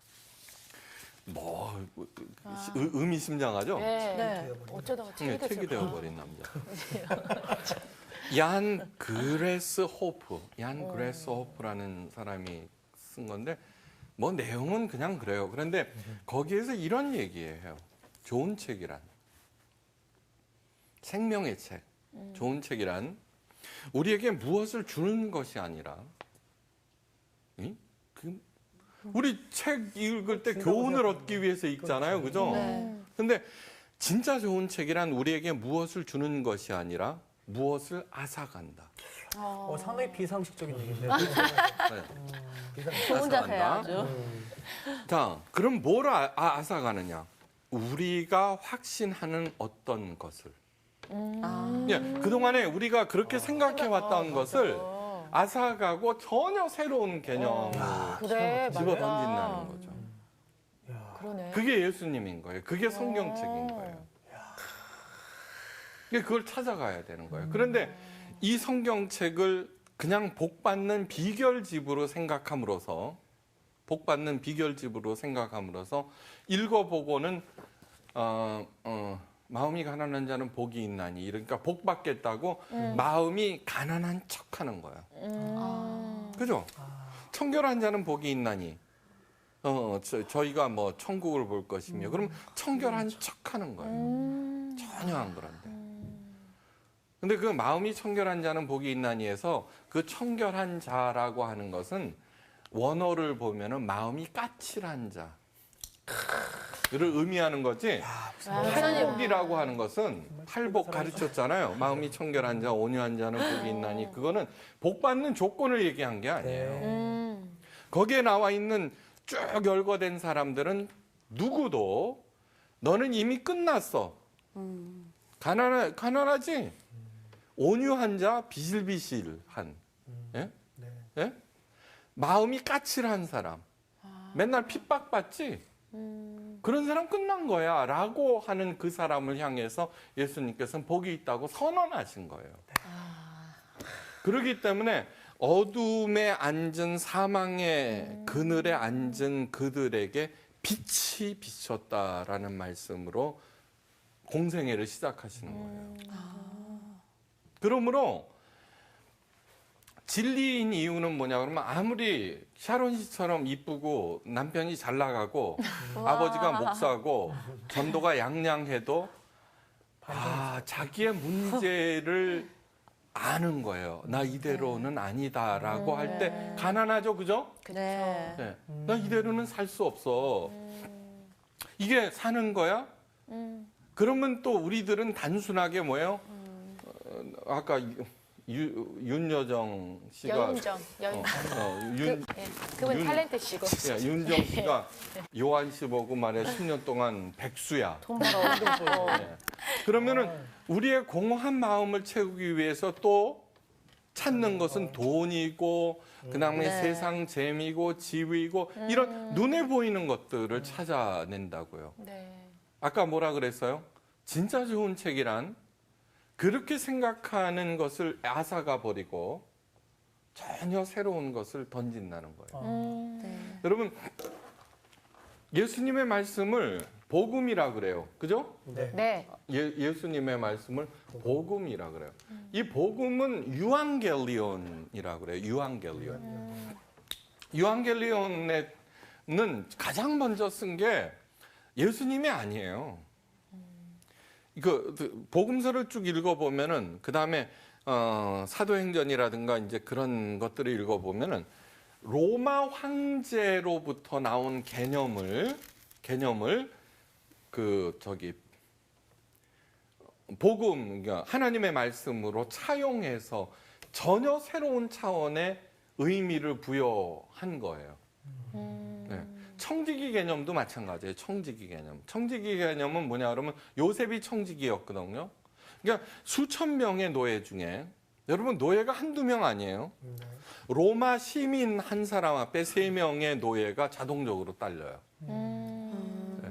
의미심장하죠? 네. 어쩌다가 네, 책이 책이 됐을까? 되어버린 남자. 얀 그레스 호프라는 사람이 쓴 건데 뭐 내용은 그냥 그래요. 그런데 거기에서 이런 얘기예요. 좋은 책이란 생명의 책, 좋은 책이란 우리에게 무엇을 주는 것이 아니라 우리 책 읽을 때 교훈을 얻기 위해서 읽잖아요. 그죠? 근데 진짜 좋은 책이란 우리에게 무엇을 주는 것이 아니라 무엇을 앗아간다. 상당히 비상식적인 얘기인데요. 좋은 자세야 앗아간다. 아주. 자, 그럼 뭘 앗아가느냐? 우리가 확신하는 어떤 것을. 예, 그동안에 우리가 그렇게 생각해 왔던 것을 앗아가고 전혀 새로운 개념을 그래, 집어 맞아. 던진다는 거죠. 그러네. 그게 예수님인 거예요. 그게 성경책인 거예요. 그걸 찾아가야 되는 거예요. 그런데 이 성경책을 그냥 복받는 비결집으로 생각함으로써 읽어보고는 마음이 가난한 자는 복이 있나니 그러니까 복 받겠다고 마음이 가난한 척하는 거예요. 그죠? 청결한 자는 복이 있나니 저희가 뭐 천국을 볼 것이며 그럼 청결한 척하는 거예요. 전혀 안 그런데. 근데 그 마음이 청결한 자는 복이 있나니에서 그 청결한 자라고 하는 것은 원어를 보면은 마음이 까칠한 자를 의미하는 거지. 팔복이라고 하는 것은 팔복 가르쳤잖아요. 마음이 청결한 자, 온유한 자는 복이 있나니 그거는 복 받는 조건을 얘기한 게 아니에요. 거기에 나와 있는 쭉 열거된 사람들은 누구도 너는 이미 끝났어. 가난하지? 온유한 자, 비실비실한. 예? 예? 마음이 까칠한 사람. 맨날 핍박받지? 그런 사람 끝난 거야. 라고 하는 그 사람을 향해서 예수님께서는 복이 있다고 선언하신 거예요. 그렇기 때문에 어둠에 앉은 사망의 그늘에 앉은 그들에게 빛이 비쳤다라는 말씀으로 공생애를 시작하시는 거예요. 그러므로 진리인 이유는 뭐냐 그러면 아무리 샤론 씨처럼 이쁘고 남편이 잘 나가고 아버지가 목사고 전도가 양양해도 자기의 문제를 아는 거예요. 나 이대로는 아니다라고 할 때 가난하죠, 그죠? 네. 네. 나 이대로는 살 수 없어. 이게 사는 거야? 그러면 또 우리들은 단순하게 뭐예요? 아까 윤여정 씨가 여윤정. 그분 윤- 탤런트 씨고. 윤정 씨가 요한 씨 보고 말해 10년 동안 백수야. 돈 벌어. 네. 그러면은 우리의 공허한 마음을 채우기 위해서 또 찾는 것은 돈이고 그다음에 네. 세상 재미고 지위고 이런 눈에 보이는 것들을 찾아낸다고요. 네. 아까 뭐라 그랬어요? 진짜 좋은 책이란 그렇게 생각하는 것을 앗아가 버리고 전혀 새로운 것을 던진다는 거예요. 네. 여러분 예수님의 말씀을 복음이라 그래요. 그죠? 네. 예수님의 말씀을 복음이라 그래요. 이 복음은 유앙겔리온이라 그래요. 유앙겔리온. 유앙겔리온에는 가장 먼저 쓴 게 예수님이 아니에요. 그 복음서를 쭉 읽어보면은 그 다음에 사도행전이라든가 이제 그런 것들을 읽어보면은 로마 황제로부터 나온 개념을 복음, 그러니까 하나님의 말씀으로 차용해서 전혀 새로운 차원의 의미를 부여한 거예요. 네. 청지기 개념도 마찬가지예요. 청지기 개념. 청지기 개념은 뭐냐 그러면 요셉이 청지기였거든요. 그러니까 수천 명의 노예 중에 여러분 노예가 한두 명 아니에요. 로마 시민 한 사람 앞에 3명의 노예가 자동적으로 딸려요. 네.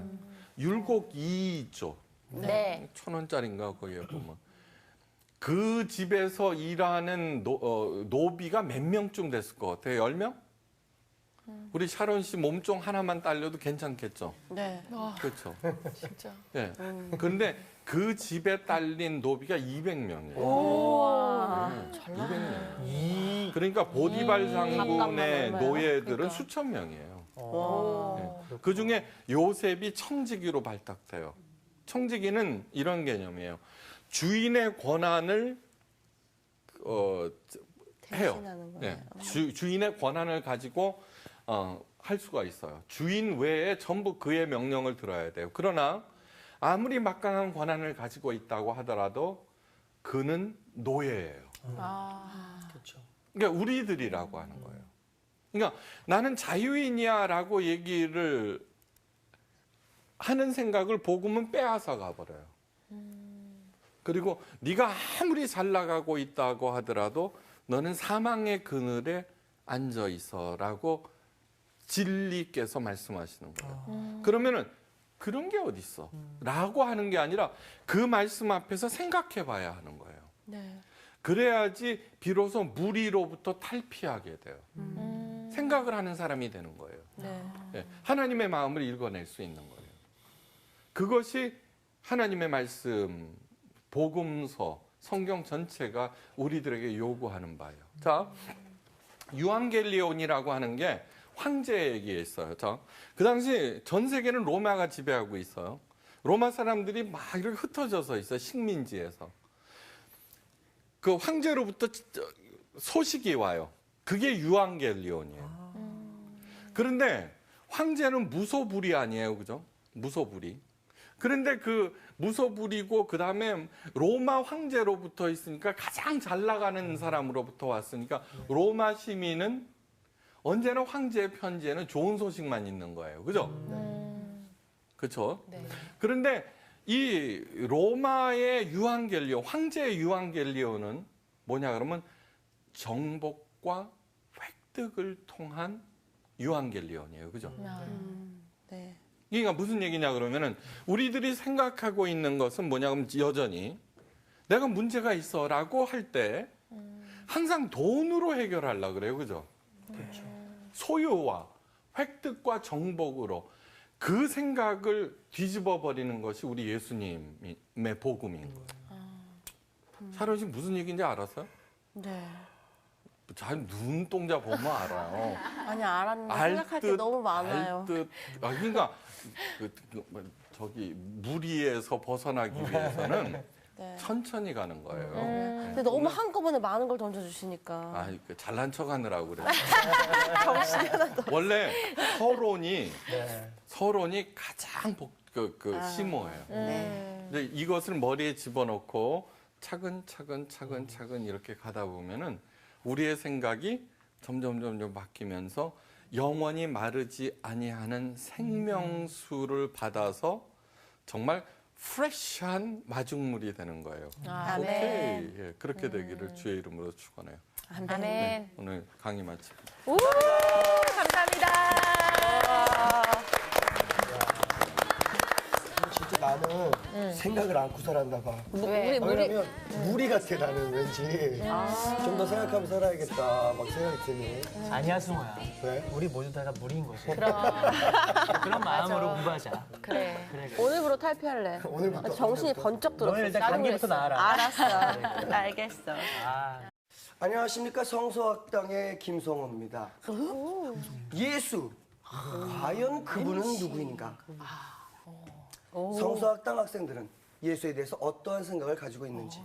율곡 2조. 네. 1,000원짜리인가 거기에 보면. 그 집에서 일하는 노비가 몇 명쯤 됐을 것 같아요? 10명? 우리 샤론 씨 몸종 하나만 딸려도 괜찮겠죠? 네. 그렇죠. 진짜. 예. 그런데 그 집에 딸린 노비가 200명이에요. 우와. 200명. 그러니까 보디발 장군의 얼마야? 노예들은 그러니까. 수천 명이에요. 와. 그 중에 요셉이 청지기로 발탁돼요. 청지기는 이런 개념이에요. 주인의 권한을 해요. 대신하는 거예요. 네. 주인의 권한을 가지고 할 수가 있어요. 주인 외에 전부 그의 명령을 들어야 돼요. 그러나 아무리 막강한 권한을 가지고 있다고 하더라도 그는 노예예요. 그렇죠. 그러니까 우리들이라고 하는 거예요. 그러니까 나는 자유인이야라고 얘기를 하는 생각을 복음은 빼앗아 가버려요. 그리고 네가 아무리 잘 나가고 있다고 하더라도 너는 사망의 그늘에 앉아 있어라고 진리께서 말씀하시는 거예요. 그러면은 그런 게 어디 있어? 라고 하는 게 아니라 그 말씀 앞에서 생각해 봐야 하는 거예요. 네. 그래야지 비로소 무리로부터 탈피하게 돼요. 생각을 하는 사람이 되는 거예요. 네. 예, 하나님의 마음을 읽어낼 수 있는 거예요. 그것이 하나님의 말씀, 복음서, 성경 전체가 우리들에게 요구하는 바예요. 자, 유앙겔리온이라고 하는 게 황제 얘기에 있어요. 자, 그 당시 전 세계는 로마가 지배하고 있어요. 로마 사람들이 막 이렇게 흩어져서 있어요. 식민지에서. 그 황제로부터 소식이 와요. 그게 유앙겔리온이에요. 그런데 황제는 무소불위 아니에요. 그죠? 무소불위. 그런데 그 무소불위고 그다음에 로마 황제로부터 있으니까 가장 잘 나가는 사람으로부터 왔으니까 로마 시민은 언제나 황제의 편지에는 좋은 소식만 있는 거예요. 그죠? 그렇죠? 네. 그런데 이 로마의 유앙겔리온, 황제의 유앙겔리온은 뭐냐 그러면 정복과 획득을 통한 유앙겔리온이에요. 그죠? 네. 그러니까 무슨 얘기냐 그러면은 우리들이 생각하고 있는 것은 뭐냐 그러면 여전히 내가 문제가 있어라고 할 때 항상 돈으로 해결하려고 그래요. 그죠? 그렇죠. 소유와 획득과 정복으로 그 생각을 뒤집어 버리는 것이 우리 예수님의 복음인 거예요. 샤론 씨 무슨 얘기인지 알았어요? 네. 잘 눈동자 보면 알아요. 아니 알았는데 생각할 게 너무 많아요. 그러니까 저기 무리에서 벗어나기 위해서는 천천히 가는 거예요. 근데 너무 한꺼번에 많은 걸 던져주시니까. 아, 그 잘난 척하느라고 그래. 원래 서론이 가장 심오해요. 근데 이것을 머리에 집어넣고 차근차근 이렇게 가다 보면은 우리의 생각이 점점 바뀌면서 영원히 마르지 아니하는 생명수를 받아서 정말 프레시한 마중물이 되는 거예요. 아멘. 오케이. 예, 그렇게 되기를 주의 이름으로 축원해요. 아멘. 네, 오늘 강의 마칩니다. 오, 감사합니다. 진짜 나는 생각을 안고 살았나 봐. 왜? 왜냐면 무리 같아 나는 왠지 좀 더 생각하고 살아야겠다 막 생각이 드니. 아니야, 승호야. 왜? 우리 모두 다가 무리인 거지. 그럼. 그런 마음으로 공부하자. 그래. 오늘부로 탈피할래. 오늘부터. 정신이 번쩍 들었어. 너는 일단 나도 감기부터 그랬어. 나아라. 알았어. 알겠어. 아, 안녕하십니까 성서학당의 김성호입니다. 예수 과연 그분은 누구인가? 성서학당 학생들은 예수에 대해서 어떠한 생각을 가지고 있는지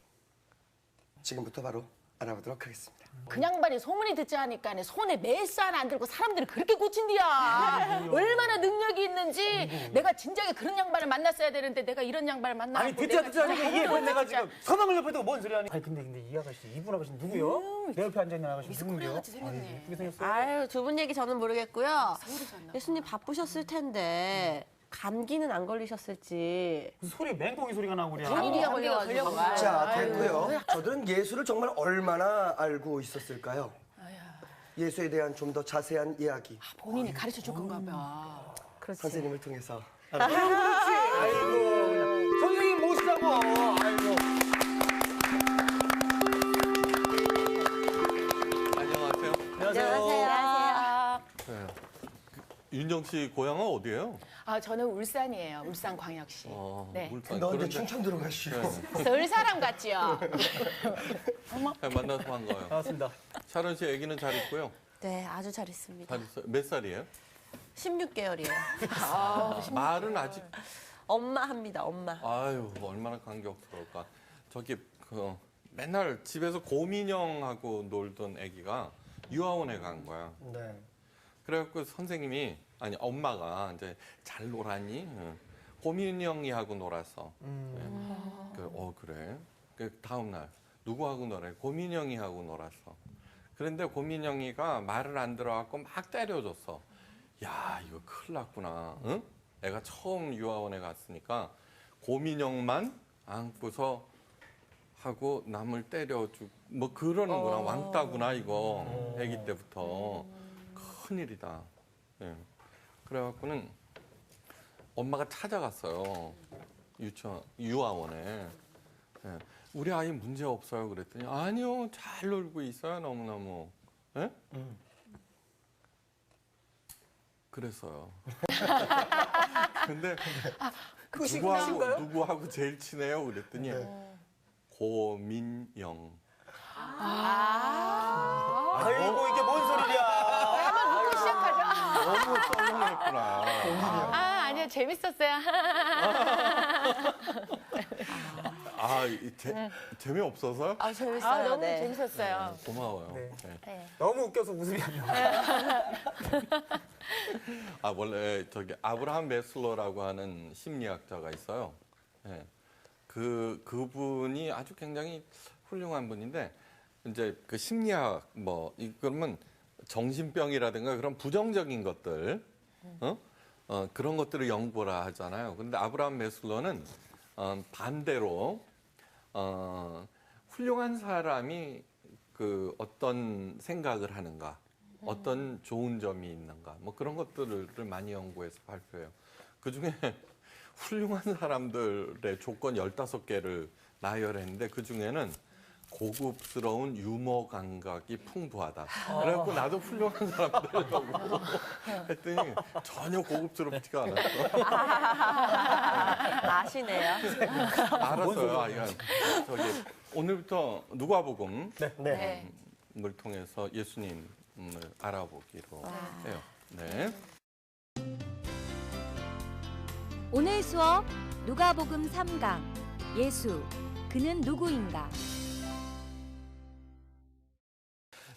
지금부터 바로 알아보도록 하겠습니다. 그냥 말이 소문이 듣지 않으니까 손에 메스 하나 안 들고 사람들이 그렇게 고친디야. 얼마나 능력이 있는지 내가 진작에 그런 양반을 만났어야 되는데 내가 이런 양반을 만나고 아니 듣자 않으니까 이해 내가 지금 서방을 옆에 두고 뭔 소리 하니? 아니 근데 이 아가씨 이분 아가씨 누구요? 내 옆에 앉아 있는 아가씨 누군데요? 같이 생겼네. 어떻게 생겼어? 아유, 두 분 얘기 저는 모르겠고요. 예수님 바쁘셨을 텐데 감기는 안 걸리셨을지. 무슨 소리 맹꽁이 소리가 나고 그래. 감기가 걸려가지고. 자, 됐고요. 저들은 예수를 정말 얼마나 알고 있었을까요? 예수에 대한 좀 더 자세한 이야기 본인이 가르쳐 줄 건가 봐. 그렇지. 선생님을 통해서 아이고 선생님 모시자고. 아이고. 안녕하세요. 안녕하세요. 네. 윤정 씨 고향은 어디예요? 아, 저는 울산이에요. 울산광역시. 네. 울산. 너 이제 그런데- 충청도로 가시오. 서울 사람 같지요? 네, 만나서 반가워요. 반갑습니다. 샤론 씨 아기는 잘 있고요. 네, 아주 잘 있습니다. 잘 있어요. 몇 살이에요? 16개월이에요. 말은 아직 엄마 합니다, 엄마. 아유 얼마나 감격스러울까. 저기 맨날 집에서 고민형하고 놀던 아기가 유아원에 간 거야. 네. 그래갖고 선생님이 아니 엄마가 이제 잘 놀았니? 응. 고민형이하고 놀았어. 그래. 그 다음 날 누구하고 놀래? 고민형이하고 놀았어. 그런데 고민형이가 말을 안 들어갖고 막 때려줬어. 야 이거 큰일 났구나. 응? 애가 처음 유아원에 갔으니까 고민형만 안고서 하고 남을 때려주고 뭐 그러는구나. 왕따구나 이거. 아기 때부터. 큰일이다. 예. 그래갖고는 엄마가 찾아갔어요. 유아원에. 예. 우리 아이 문제 없어요. 그랬더니 아니요. 잘 놀고 있어요. 너무너무. 예? 그랬어요. 근데 누구하고 제일 친해요? 그랬더니 고민영. 아이고 이게 뭔 소리야? 너무 썰렁했구나. 아, 아니요. 재밌었어요. 재미없어서요? 아, 재밌어요. 아, 너무 네. 재밌었어요. 고마워요. 네. 네. 너무 웃겨서 웃음이 안 나. 원래 저기 아브라함 메슬러라고 하는 심리학자가 있어요. 예. 그분이 아주 굉장히 훌륭한 분인데 이제 그 심리학 그러면 정신병이라든가 그런 부정적인 것들 그런 것들을 연구라 하잖아요. 그런데 아브라함 메슬러는 반대로 훌륭한 사람이 그 어떤 생각을 하는가, 어떤 좋은 점이 있는가, 뭐 그런 것들을 많이 연구해서 발표해요. 그 중에 훌륭한 사람들의 조건 15개를 나열했는데 그 중에는 고급스러운 유머 감각이 풍부하다. 그래갖고 나도 훌륭한 사람 되려고 했더니 전혀 고급스럽지가 않았어. 아시네요. 알았어요. 아이가 저기 오늘부터 누가복음 네. 을 통해서 예수님을 알아보기로 해요. 네. 오늘 수업 누가복음 3강 예수 그는 누구인가?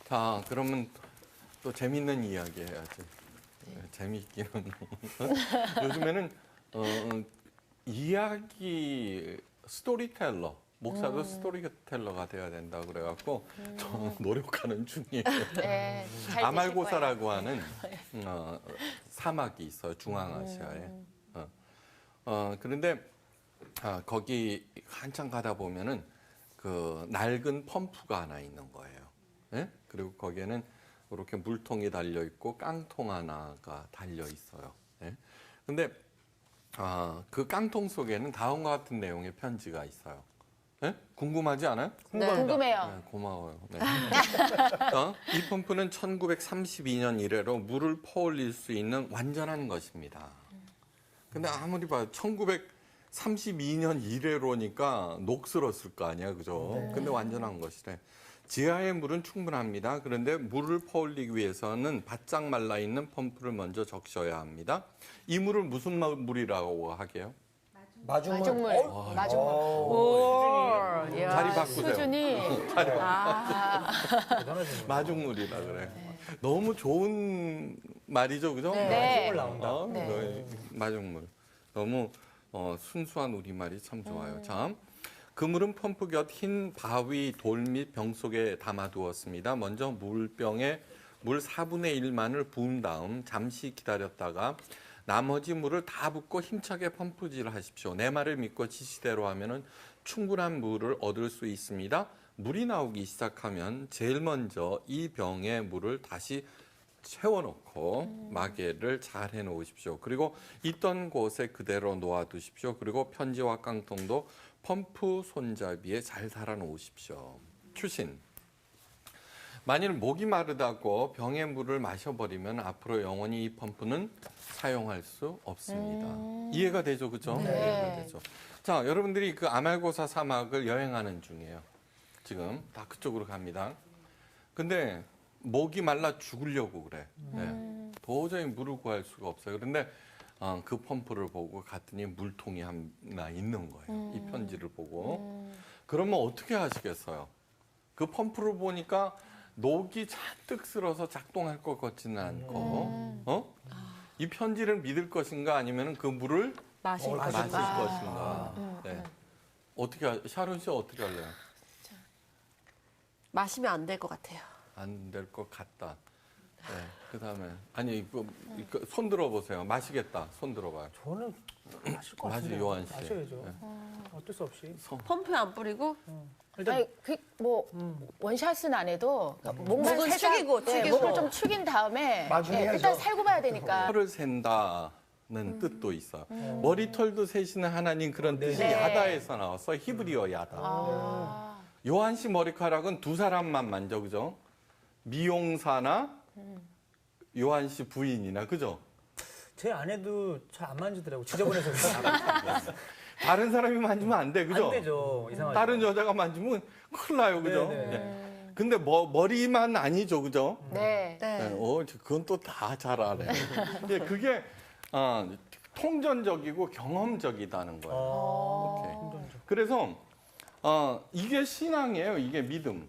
자, 그러면 또 재밌는 이야기 해야지. 재미있기는. 요즘에는 이야기 스토리텔러, 목사도 스토리텔러가 돼야 된다 그래갖고 저 노력하는 중이에요. 네, 잘 아말고사라고 하는 사막이 있어요, 중앙아시아에. 그런데 거기 한참 가다 보면은 그 낡은 펌프가 하나 있는 거예요. 예? 그리고 거기에는 이렇게 물통이 달려 있고 깡통 하나가 달려 있어요. 예? 근데 그 깡통 속에는 다음과 같은 내용의 편지가 있어요. 예? 궁금하지 않아요? 궁금해요. 네, 고마워요. 네. 이 펌프는 1932년 이래로 물을 퍼올릴 수 있는 완전한 것입니다. 근데 아무리 봐도 1932년 이래로니까 녹슬었을 거 아니야, 그죠? 근데 완전한 것이래. 지하의 물은 충분합니다. 그런데 물을 퍼올리기 위해서는 바짝 말라 있는 펌프를 먼저 적셔야 합니다. 이 물을 무슨 물이라고 하게요? 마중물. 마중물. 어? 마중물. 오. 야, 자리 바꾸세요. 수준이. 대단하시네요. 마중물이라 그래. 너무 좋은 말이죠, 그죠? 네. 물 나온다. 네. 마중물. 너무 순수한 우리말이 참 좋아요. 자, 그 물은 펌프 곁 흰 바위, 돌 및 병 속에 담아두었습니다. 먼저 물병에 물 4분의 1만을 부은 다음 잠시 기다렸다가 나머지 물을 다 붓고 힘차게 펌프질을 하십시오. 내 말을 믿고 지시대로 하면은 충분한 물을 얻을 수 있습니다. 물이 나오기 시작하면 제일 먼저 이 병에 물을 다시 채워놓고 마개를 잘 해놓으십시오. 그리고 있던 곳에 그대로 놓아두십시오. 그리고 편지와 깡통도 펌프 손잡이에 잘 달아놓으십시오. 추신. 만일 목이 마르다고 병의 물을 마셔버리면 앞으로 영원히 이 펌프는 사용할 수 없습니다. 이해가 되죠, 그죠? 네. 이해가 되죠. 자, 여러분들이 그 아말고사 사막을 여행하는 중이에요. 지금 다 그쪽으로 갑니다. 근데 목이 말라 죽으려고 그래. 네. 도저히 물을 구할 수가 없어요. 그런데 그 펌프를 보고 갔더니 물통이 하나 있는 거예요. 이 편지를 보고. 그러면 어떻게 하시겠어요? 그 펌프를 보니까 녹이 잔뜩 쓸어서 작동할 것 같지는 않고, 이 편지를 믿을 것인가 아니면 그 물을 마실 마실 것인가. 것인가. 네. 샤론 씨 어떻게 할래요? 마시면 안 될 것 같아요. 안 될 것 같다. 네. 그 다음에, 아니, 이거 손 들어보세요. 마시겠다. 손 들어봐요. 저는 마실 것 맞아요, 같은데. 요한 씨. 마셔야죠. 네. 어쩔 수 없이. 펌프에 안 뿌리고 일단 아니, 원샷은 안 해도 목만 목은 살짝, 축이고, 네, 축이고. 목을 좀 축인 다음에 마중해야죠. 일단 살고 봐야 되니까. 털을 센다는 뜻도 있어요. 머리털도 세시는 하나님 그런 뜻이 네. 야다에서 나와서 히브리어 야다. 아, 요한 씨 머리카락은 두 사람만 만져, 그죠? 미용사나 요한 씨 부인이나, 그죠? 제 아내도 잘 안 만지더라고. 지저분해서. 다른 사람이 만지면 안 돼, 그죠? 안 되죠. 이상하죠. 다른 여자가 만지면 큰일 나요, 그죠? 네네. 네. 근데 머리만 아니죠, 그죠? 네. 네. 그건 또 다 잘 알아요. 예, 그게 통전적이고 경험적이다는 거예요. 오케이. 그래서 이게 신앙이에요. 이게 믿음.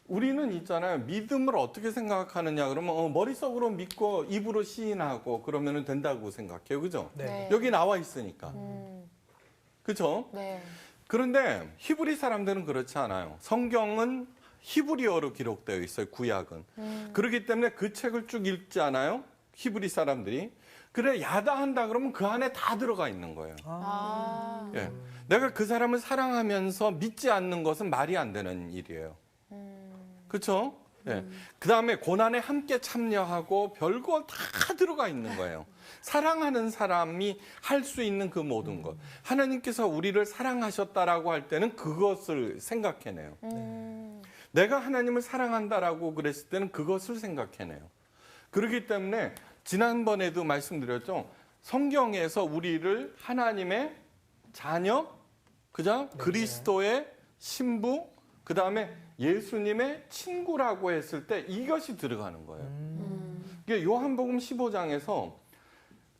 우리는 있잖아요. 믿음을 어떻게 생각하느냐 그러면 머릿속으로 믿고 입으로 시인하고 그러면 된다고 생각해요. 그죠? 네. 여기 나와 있으니까. 그죠? 네. 그런데 히브리 사람들은 그렇지 않아요. 성경은 히브리어로 기록되어 있어요. 구약은. 그렇기 때문에 그 책을 쭉 읽지 않아요. 히브리 사람들이. 그래 야다한다 그러면 그 안에 다 들어가 있는 거예요. 아. 예. 내가 그 사람을 사랑하면서 믿지 않는 것은 말이 안 되는 일이에요. 그렇죠? 예. 그다음에 고난에 함께 참여하고 별거 다 들어가 있는 거예요. 사랑하는 사람이 할 수 있는 그 모든 것. 하나님께서 우리를 사랑하셨다라고 할 때는 그것을 생각해내요. 내가 하나님을 사랑한다라고 그랬을 때는 그것을 생각해내요. 그렇기 때문에 지난번에도 말씀드렸죠. 성경에서 우리를 하나님의 자녀, 그죠? 그리스도의 신부, 그 다음에 예수님의 친구라고 했을 때 이것이 들어가는 거예요. 이게 요한복음 15장에서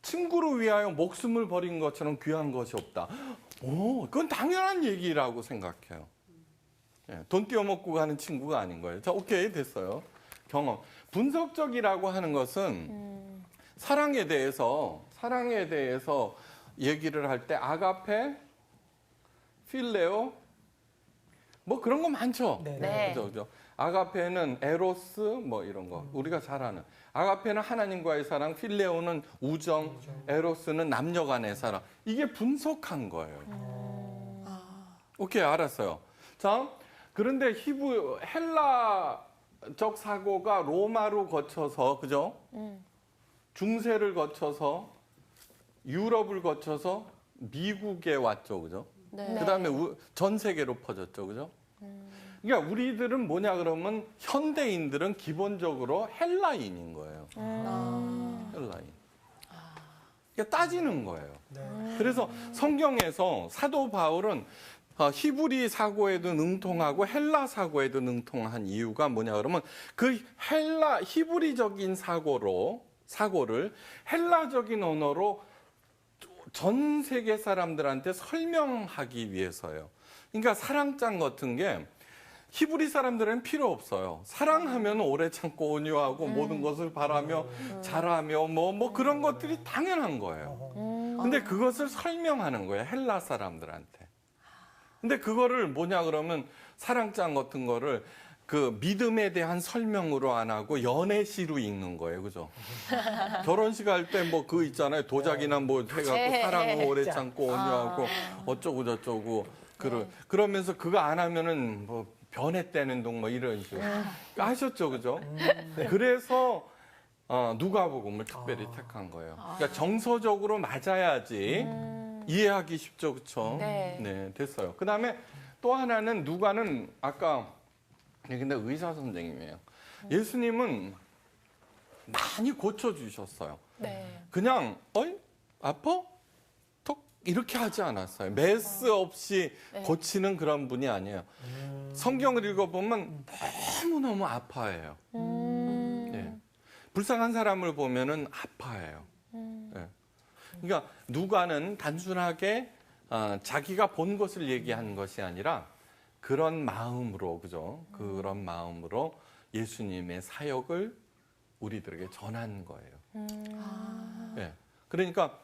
친구를 위하여 목숨을 버린 것처럼 귀한 것이 없다. 그건 당연한 얘기라고 생각해요. 예, 돈 띄어먹고 가는 친구가 아닌 거예요. 자, 오케이, 됐어요. 경험. 분석적이라고 하는 것은 사랑에 대해서 얘기를 할 때 아가페, 필레오, 뭐 그런 거 많죠. 네. 그죠. 아가페는 에로스 뭐 이런 거 우리가 잘 아는. 아가페는 하나님과의 사랑, 필레오는 우정, 에로스는 남녀간의 사랑. 이게 분석한 거예요. 오케이, 알았어요. 자, 그런데 헬라적 사고가 로마로 거쳐서, 그죠? 중세를 거쳐서 유럽을 거쳐서 미국에 왔죠, 그죠? 네. 그다음에 전 세계로 퍼졌죠, 그죠? 그러니까 우리들은 뭐냐 그러면 현대인들은 기본적으로 헬라인인 거예요. 헬라인. 그러니까 따지는 거예요. 그래서 성경에서 사도 바울은 히브리 사고에도 능통하고 헬라 사고에도 능통한 이유가 뭐냐 그러면 그 히브리적인 사고를 헬라적인 언어로 전 세계 사람들한테 설명하기 위해서요. 그러니까 사랑장 같은 게 히브리 사람들은 필요 없어요. 사랑하면 오래 참고 온유하고 모든 것을 바라며 잘하며 뭐 그런 것들이 당연한 거예요. 근데 그것을 설명하는 거예요. 헬라 사람들한테. 근데 그거를 뭐냐 그러면 사랑장 같은 거를 그 믿음에 대한 설명으로 안 하고 연애시로 읽는 거예요. 그죠? 결혼식 할 때 뭐 그 있잖아요. 도자기나 뭐 해갖고 사랑을 오래 참고 온유하고 어쩌고 저쩌고 그러면서 그거 안 하면은 뭐 변했다는 동 뭐 이런 식으로 하셨죠. 그죠? 그래서 누가복음을 특별히 택한 거예요. 그러니까 정서적으로 맞아야지 이해하기 쉽죠. 그렇죠? 네. 됐어요. 그다음에 또 하나는 누가는 아까 근데 의사 선생님이에요. 예수님은 많이 고쳐주셨어요. 네. 그냥 아파? 톡 이렇게 하지 않았어요. 메스 없이 고치는 그런 분이 아니에요. 성경을 읽어보면 너무너무 아파해요. 예. 불쌍한 사람을 보면은 아파해요. 예. 그러니까 누가는 단순하게 자기가 본 것을 얘기한 것이 아니라 그런 마음으로, 그죠? 그런 마음으로 예수님의 사역을 우리들에게 전한 거예요. 예. 그러니까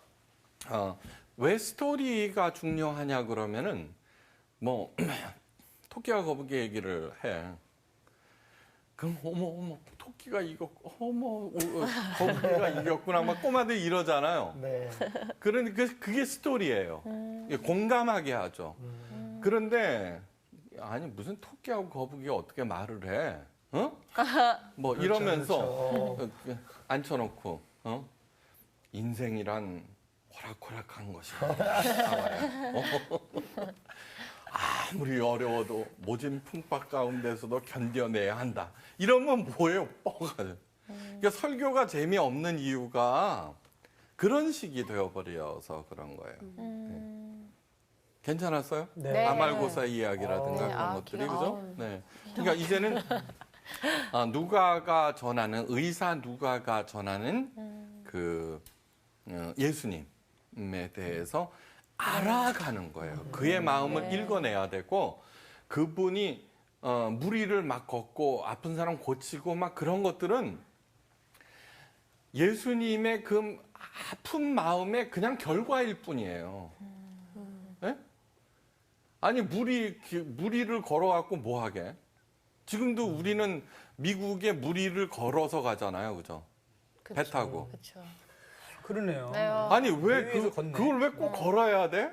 왜 스토리가 중요하냐 그러면은 뭐 토끼와 거북이 얘기를 해. 그럼 어머 토끼가 이겼고 거북이가 이겼구나 막 꼬마들 이러잖아요. 네. 그러니까 그게 스토리예요. 공감하게 하죠. 그런데 아니 무슨 토끼하고 거북이가 어떻게 말을 해? 뭐 이러면서 앉혀놓고 인생이란 호락호락한 것이야. 아무리 어려워도 모진 풍박 가운데서도 견뎌내야 한다. 이러면 뭐예요? 뻐가지고. 그러니까 설교가 재미없는 이유가 그런 식이 되어버려서 그런 거예요. 괜찮았어요? 네. 아말고사 이야기라든가 그런 것들이 그죠? 네. 그러니까 이제는 의사 누가가 전하는 그 예수님에 대해서 알아가는 거예요. 그의 마음을 읽어내야 되고 그분이 무리를 막 걷고 아픈 사람 고치고 막 그런 것들은 예수님의 그 아픈 마음의 그냥 결과일 뿐이에요. 네? 아니 무리를 걸어갖고 뭐 하게? 지금도 우리는 미국에 무리를 걸어서 가잖아요, 그죠? 배 타고. 그렇죠. 그러네요. 아니 왜 해외에서 걷네. 그걸 왜 꼭 걸어야 돼?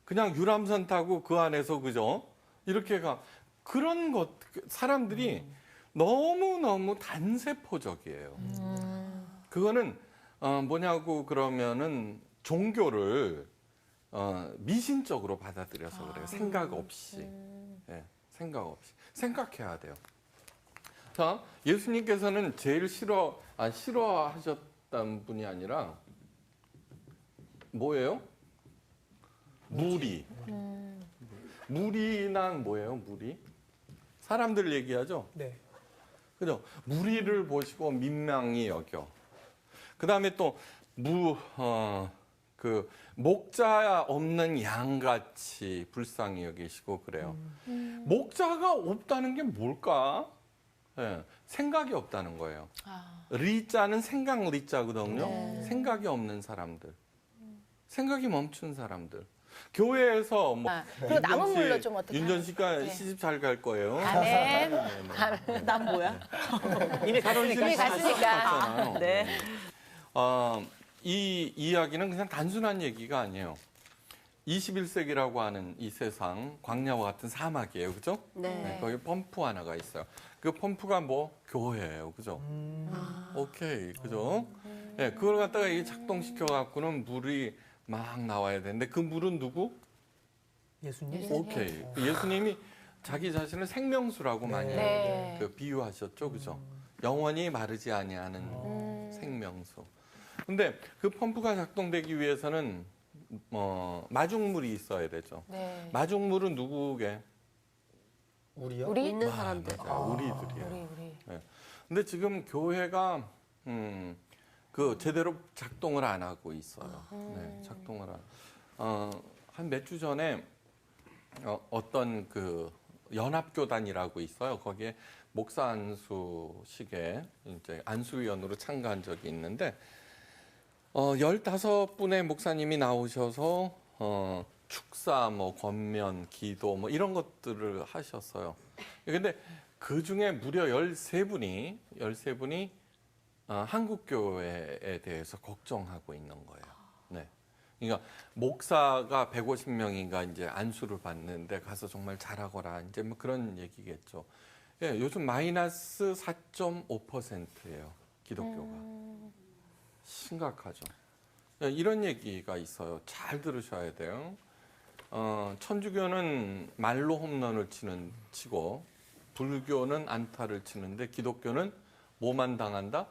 그냥 유람선 타고 그 안에서 그죠? 이렇게 가 그런 것 사람들이 너무 단세포적이에요. 그거는 뭐냐고 그러면은 종교를 미신적으로 받아들여서 그래요. 생각 없이. 예, 생각 없이. 생각해야 돼요. 자, 예수님께서는 제일 싫어하셨던 분이 아니라 뭐예요? 무리. 무리란 뭐예요? 무리? 사람들 얘기하죠? 네. 그죠? 무리를 보시고 민망히 여겨. 그 다음에 또 그 목자 없는 양같이 불쌍히 여기시고 그래요. 목자가 없다는 게 뭘까? 예, 생각이 없다는 거예요. 리자는 생각 리자거든요. 생각이 없는 사람들, 생각이 멈춘 사람들. 교회에서 뭐 그리고 남은 물로 좀 어떻게 윤전 씨가 네. 시집 잘 갈 거예요. 아멘. 난 뭐야? 이미 갔으니까. 이미 갔으니까. 네. 이 이야기는 그냥 단순한 얘기가 아니에요. 21세기라고 하는 이 세상, 광야와 같은 사막이에요. 그죠? 네. 거기 펌프 하나가 있어요. 그 펌프가 뭐? 교회예요. 그죠? 오케이. 그죠? 네, 그걸 갖다가 이 작동시켜갖고는 물이 막 나와야 되는데 그 물은 누구? 예수님. 오케이. 예수님이 자기 자신을 생명수라고 많이 네. 그 비유하셨죠. 그죠? 영원히 마르지 아니하는 생명수. 근데 그 펌프가 작동되기 위해서는 마중물이 있어야 되죠. 네. 마중물은 누구게? 우리요? 우리 있는 사람들. 맞아요. 우리들이에요. 우리. 네. 근데 지금 교회가 그 제대로 작동을 안 하고 있어요. 네, 작동을 한 몇 주 전에 어떤 그 연합교단이라고 있어요. 거기에 목사 안수식에 이제 안수위원으로 참가한 적이 있는데 15분의 목사님이 나오셔서 축사, 뭐 권면, 기도 뭐 이런 것들을 하셨어요. 근데 그 중에 무려 13분이 한국 교회에 대해서 걱정하고 있는 거예요. 네. 그러니까 목사가 150명인가 이제 안수를 받는데 가서 정말 잘하거라 이제 뭐 그런 얘기겠죠. 예, 요즘 마이너스 4.5%예요. 기독교가. 심각하죠. 예, 이런 얘기가 있어요. 잘 들으셔야 돼요. 천주교는 말로 홈런을 치고 불교는 안타를 치는데 기독교는 뭐만 당한다?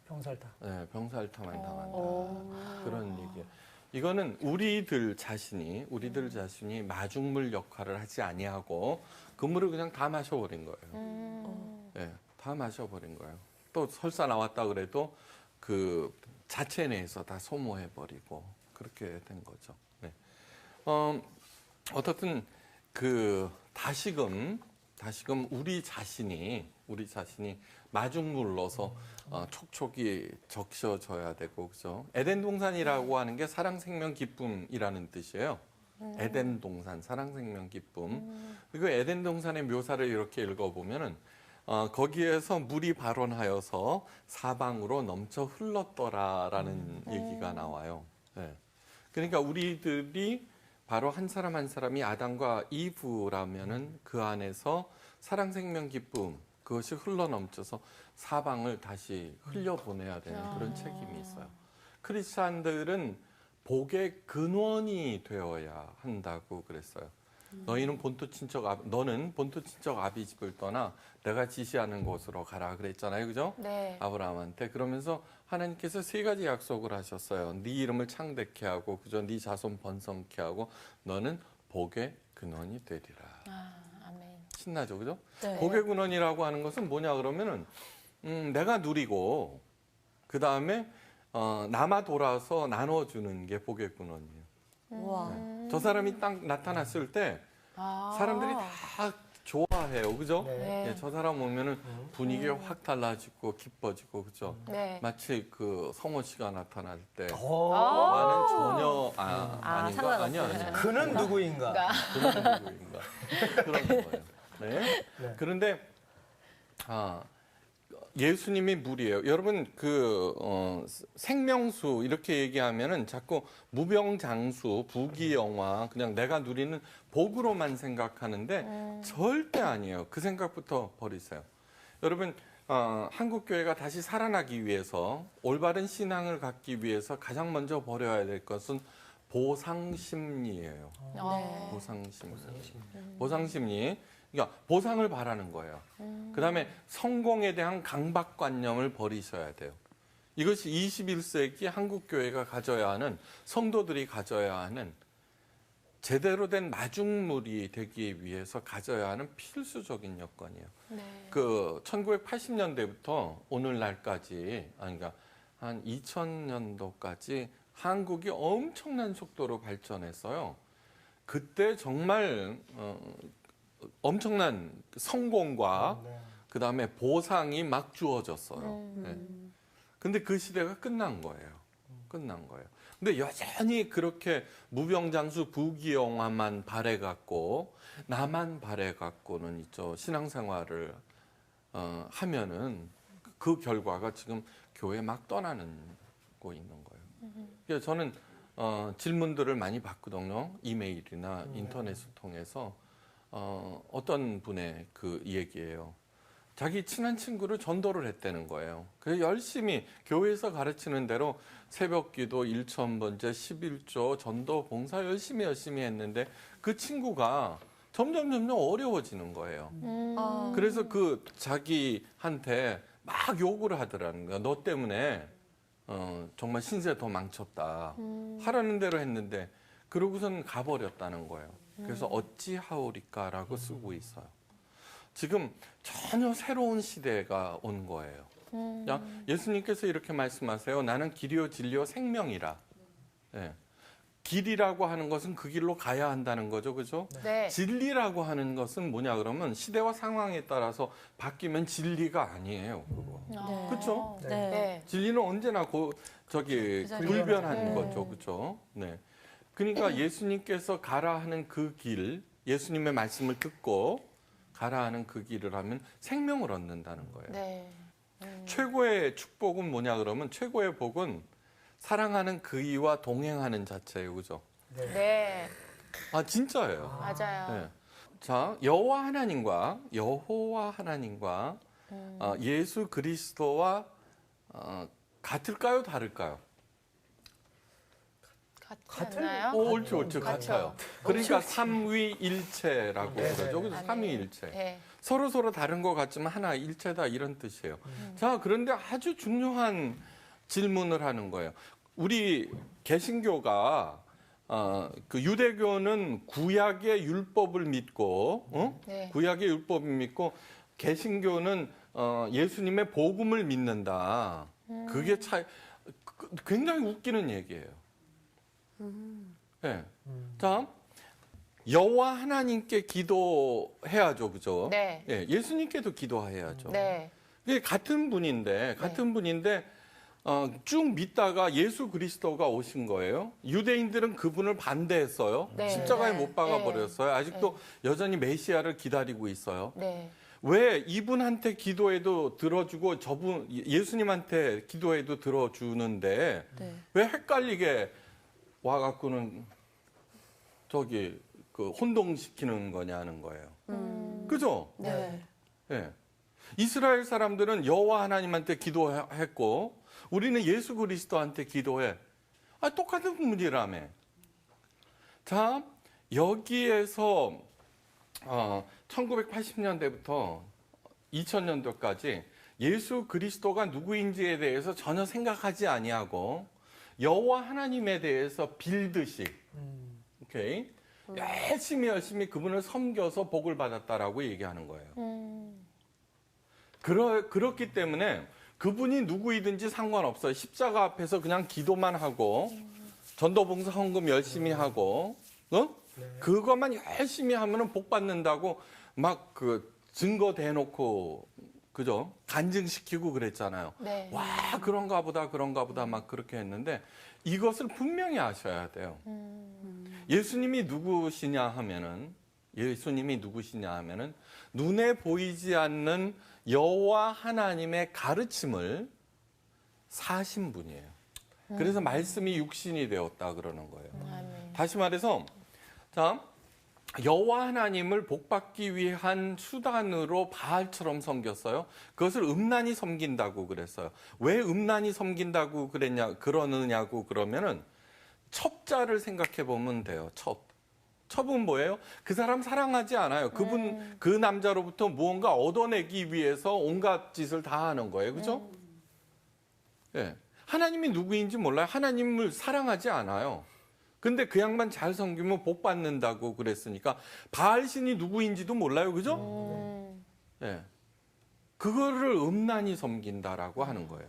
병살타. 네, 병살타만 당한다. 그런 얘기예요. 이거는 우리들 자신이 마중물 역할을 하지 아니하고 그 물을 그냥 다 마셔버린 거예요. 네, 다 마셔버린 거예요. 또 설사 나왔다 그래도 그 자체 내에서 다 소모해버리고 그렇게 된 거죠. 네. 어떻든 그 다시금 우리 자신이 마중물로서 촉촉이 적셔져야 되고 그죠? 에덴 동산이라고 하는 게 사랑 생명 기쁨이라는 뜻이에요. 에덴 동산 사랑 생명 기쁨. 그리고 에덴 동산의 묘사를 이렇게 읽어보면은 거기에서 물이 발원하여서 사방으로 넘쳐 흘렀더라라는 얘기가 나와요. 네. 그러니까 우리들이 바로 한 사람 한 사람이 아담과 이브라면은 그 안에서 사랑 생명 기쁨 그것이 흘러넘쳐서 사방을 다시 흘려보내야 되는 그런 책임이 있어요. 크리스찬들은 복의 근원이 되어야 한다고 그랬어요. 너는 본토 친척 아비 집을 떠나 내가 지시하는 곳으로 가라 그랬잖아요. 그죠? 네. 아브라함한테. 그러면서 하나님께서 3가지 약속을 하셨어요. 네 이름을 창대케 하고 그죠? 네 자손 번성케 하고 너는 복의 근원이 되리라. 아멘. 신나죠. 그죠? 네. 복의 근원이라고 하는 것은 뭐냐 그러면은 내가 누리고 그다음에 남아 돌아서 나눠주는 게 복의 근원이에요. 와. 저 사람이 딱 나타났을 때 사람들이 다 좋아해요. 그죠? 네. 예, 저 사람 오면은 분위기가 확 달라지고 기뻐지고 그죠? 네. 마치 그 성호 씨가 나타날 때 어, 와는 전혀 아닌가? 상관없어요. 아니야. 그는 누구인가? 그런 누구인가? 그런 거예요. 네. 그런데 예수님이 물이에요. 여러분 생명수 이렇게 얘기하면은 자꾸 무병장수, 부귀영화 그냥 내가 누리는 복으로만 생각하는데 절대 아니에요. 그 생각부터 버리세요. 여러분 한국 교회가 다시 살아나기 위해서 올바른 신앙을 갖기 위해서 가장 먼저 버려야 될 것은 보상심리예요. 네. 보상심리. 그러니까 보상을 바라는 거예요. 그다음에 성공에 대한 강박관념을 버리셔야 돼요. 이것이 21세기 한국 교회가 가져야 하는 성도들이 가져야 하는 제대로 된 마중물이 되기 위해서 가져야 하는 필수적인 여건이에요. 네. 그 1980년대부터 오늘날까지 그러니까 한 2000년도까지 한국이 엄청난 속도로 발전했어요. 그때 정말 엄청난 성공과 그다음에 보상이 막 주어졌어요. 네. 근데 그 시대가 끝난 거예요. 끝난 거예요. 근데 여전히 그렇게 무병장수 부귀영화만 바래갖고 나만 바래갖고는 있죠. 신앙생활을 하면은 그 결과가 지금 교회 막 떠나는 거 있는 거예요. 그래서 저는 질문들을 많이 받거든요. 이메일이나 인터넷을 통해서 어떤 분의 그 얘기예요. 자기 친한 친구를 전도를 했다는 거예요. 그래서 열심히 교회에서 가르치는 대로 새벽기도 1,000번째 11조 전도 봉사 열심히 했는데 그 친구가 점점 어려워지는 거예요. 그래서 그 자기한테 막 욕을 하더라는 거야. 너 때문에 정말 신세 더 망쳤다. 하라는 대로 했는데 그러고선 가버렸다는 거예요. 그래서 어찌하오리까라고 쓰고 있어요. 지금 전혀 새로운 시대가 온 거예요. 예수님께서 이렇게 말씀하세요. 나는 길이요 진리요 생명이라. 네. 길이라고 하는 것은 그 길로 가야 한다는 거죠. 그죠? 네. 진리라고 하는 것은 뭐냐 그러면 시대와 상황에 따라서 바뀌면 진리가 아니에요. 그거. 그렇죠? 네. 네. 진리는 언제나 불변한 네. 거죠. 그렇죠? 네. 그러니까 예수님께서 가라 하는 그 길, 예수님의 말씀을 듣고 가라 하는 그 길을 하면 생명을 얻는다는 거예요. 네. 최고의 축복은 뭐냐 그러면 최고의 복은 사랑하는 그이와 동행하는 자체예요. 그죠? 네. 아, 진짜예요. 맞아요. 네. 자, 여호와 하나님과 예수 그리스도와 같을까요? 다를까요? 같지 않나요? 옳지, 같아요. 그러니까 삼위일체라고 그러죠. 그래서 삼위일체. 네. 서로 다른 것 같지만 하나 일체다 이런 뜻이에요. 자, 그런데 아주 중요한 질문을 하는 거예요. 우리 개신교가 그 유대교는 구약의 율법을 믿고, 네. 구약의 율법을 믿고 개신교는 예수님의 복음을 믿는다. 그게 굉장히 웃기는 얘기예요. 네. 자, 여호와 하나님께 기도해야죠, 그죠? 네. 예, 예수님께도 기도해야죠. 네. 이게 같은 분인데 쭉 믿다가 예수 그리스도가 오신 거예요. 유대인들은 그분을 반대했어요. 네. 십자가에 네. 못 박아 버렸어요. 아직도 여전히 메시아를 기다리고 있어요. 네. 왜 이분한테 기도해도 들어주고 예수님한테 기도해도 들어주는데 왜 헷갈리게 와갖고는 그 혼동시키는 거냐는 거예요. 그죠? 네. 예. 이스라엘 사람들은 여호와 하나님한테 기도했고 우리는 예수 그리스도한테 기도해. 똑같은 분이라며. 자, 여기에서 1980년대부터 2000년도까지 예수 그리스도가 누구인지에 대해서 전혀 생각하지 아니하고 여호와 하나님에 대해서 빌듯이 오케이? 열심히 그분을 섬겨서 복을 받았다라고 얘기하는 거예요. 그렇기 때문에 그분이 누구이든지 상관없어요. 십자가 앞에서 그냥 기도만 하고 전도봉사 헌금 열심히 하고 그것만 열심히 하면은 복 받는다고 막 그 증거 대놓고 그죠? 간증시키고 그랬잖아요. 네. 와, 그런가 보다 막 그렇게 했는데 이것을 분명히 아셔야 돼요. 예수님이 누구시냐 하면은 눈에 보이지 않는 여호와 하나님의 가르침을 사신 분이에요. 그래서 말씀이 육신이 되었다 그러는 거예요. 아멘. 다시 말해서 자, 여호와 하나님을 복받기 위한 수단으로 바알처럼 섬겼어요. 그것을 음란히 섬긴다고 그랬어요. 왜 음란히 섬긴다고 그러느냐고 그러면은 첩자를 생각해 보면 돼요. 첩은 뭐예요? 그 사람 사랑하지 않아요. 그 남자로부터 무언가 얻어내기 위해서 온갖 짓을 다 하는 거예요. 그죠? 예. 하나님이 누구인지 몰라요. 하나님을 사랑하지 않아요. 근데 그 양반 잘 섬기면 복 받는다고 그랬으니까 바알신이 누구인지도 몰라요. 그죠? 예. 그거를 음란히 섬긴다라고 하는 거예요.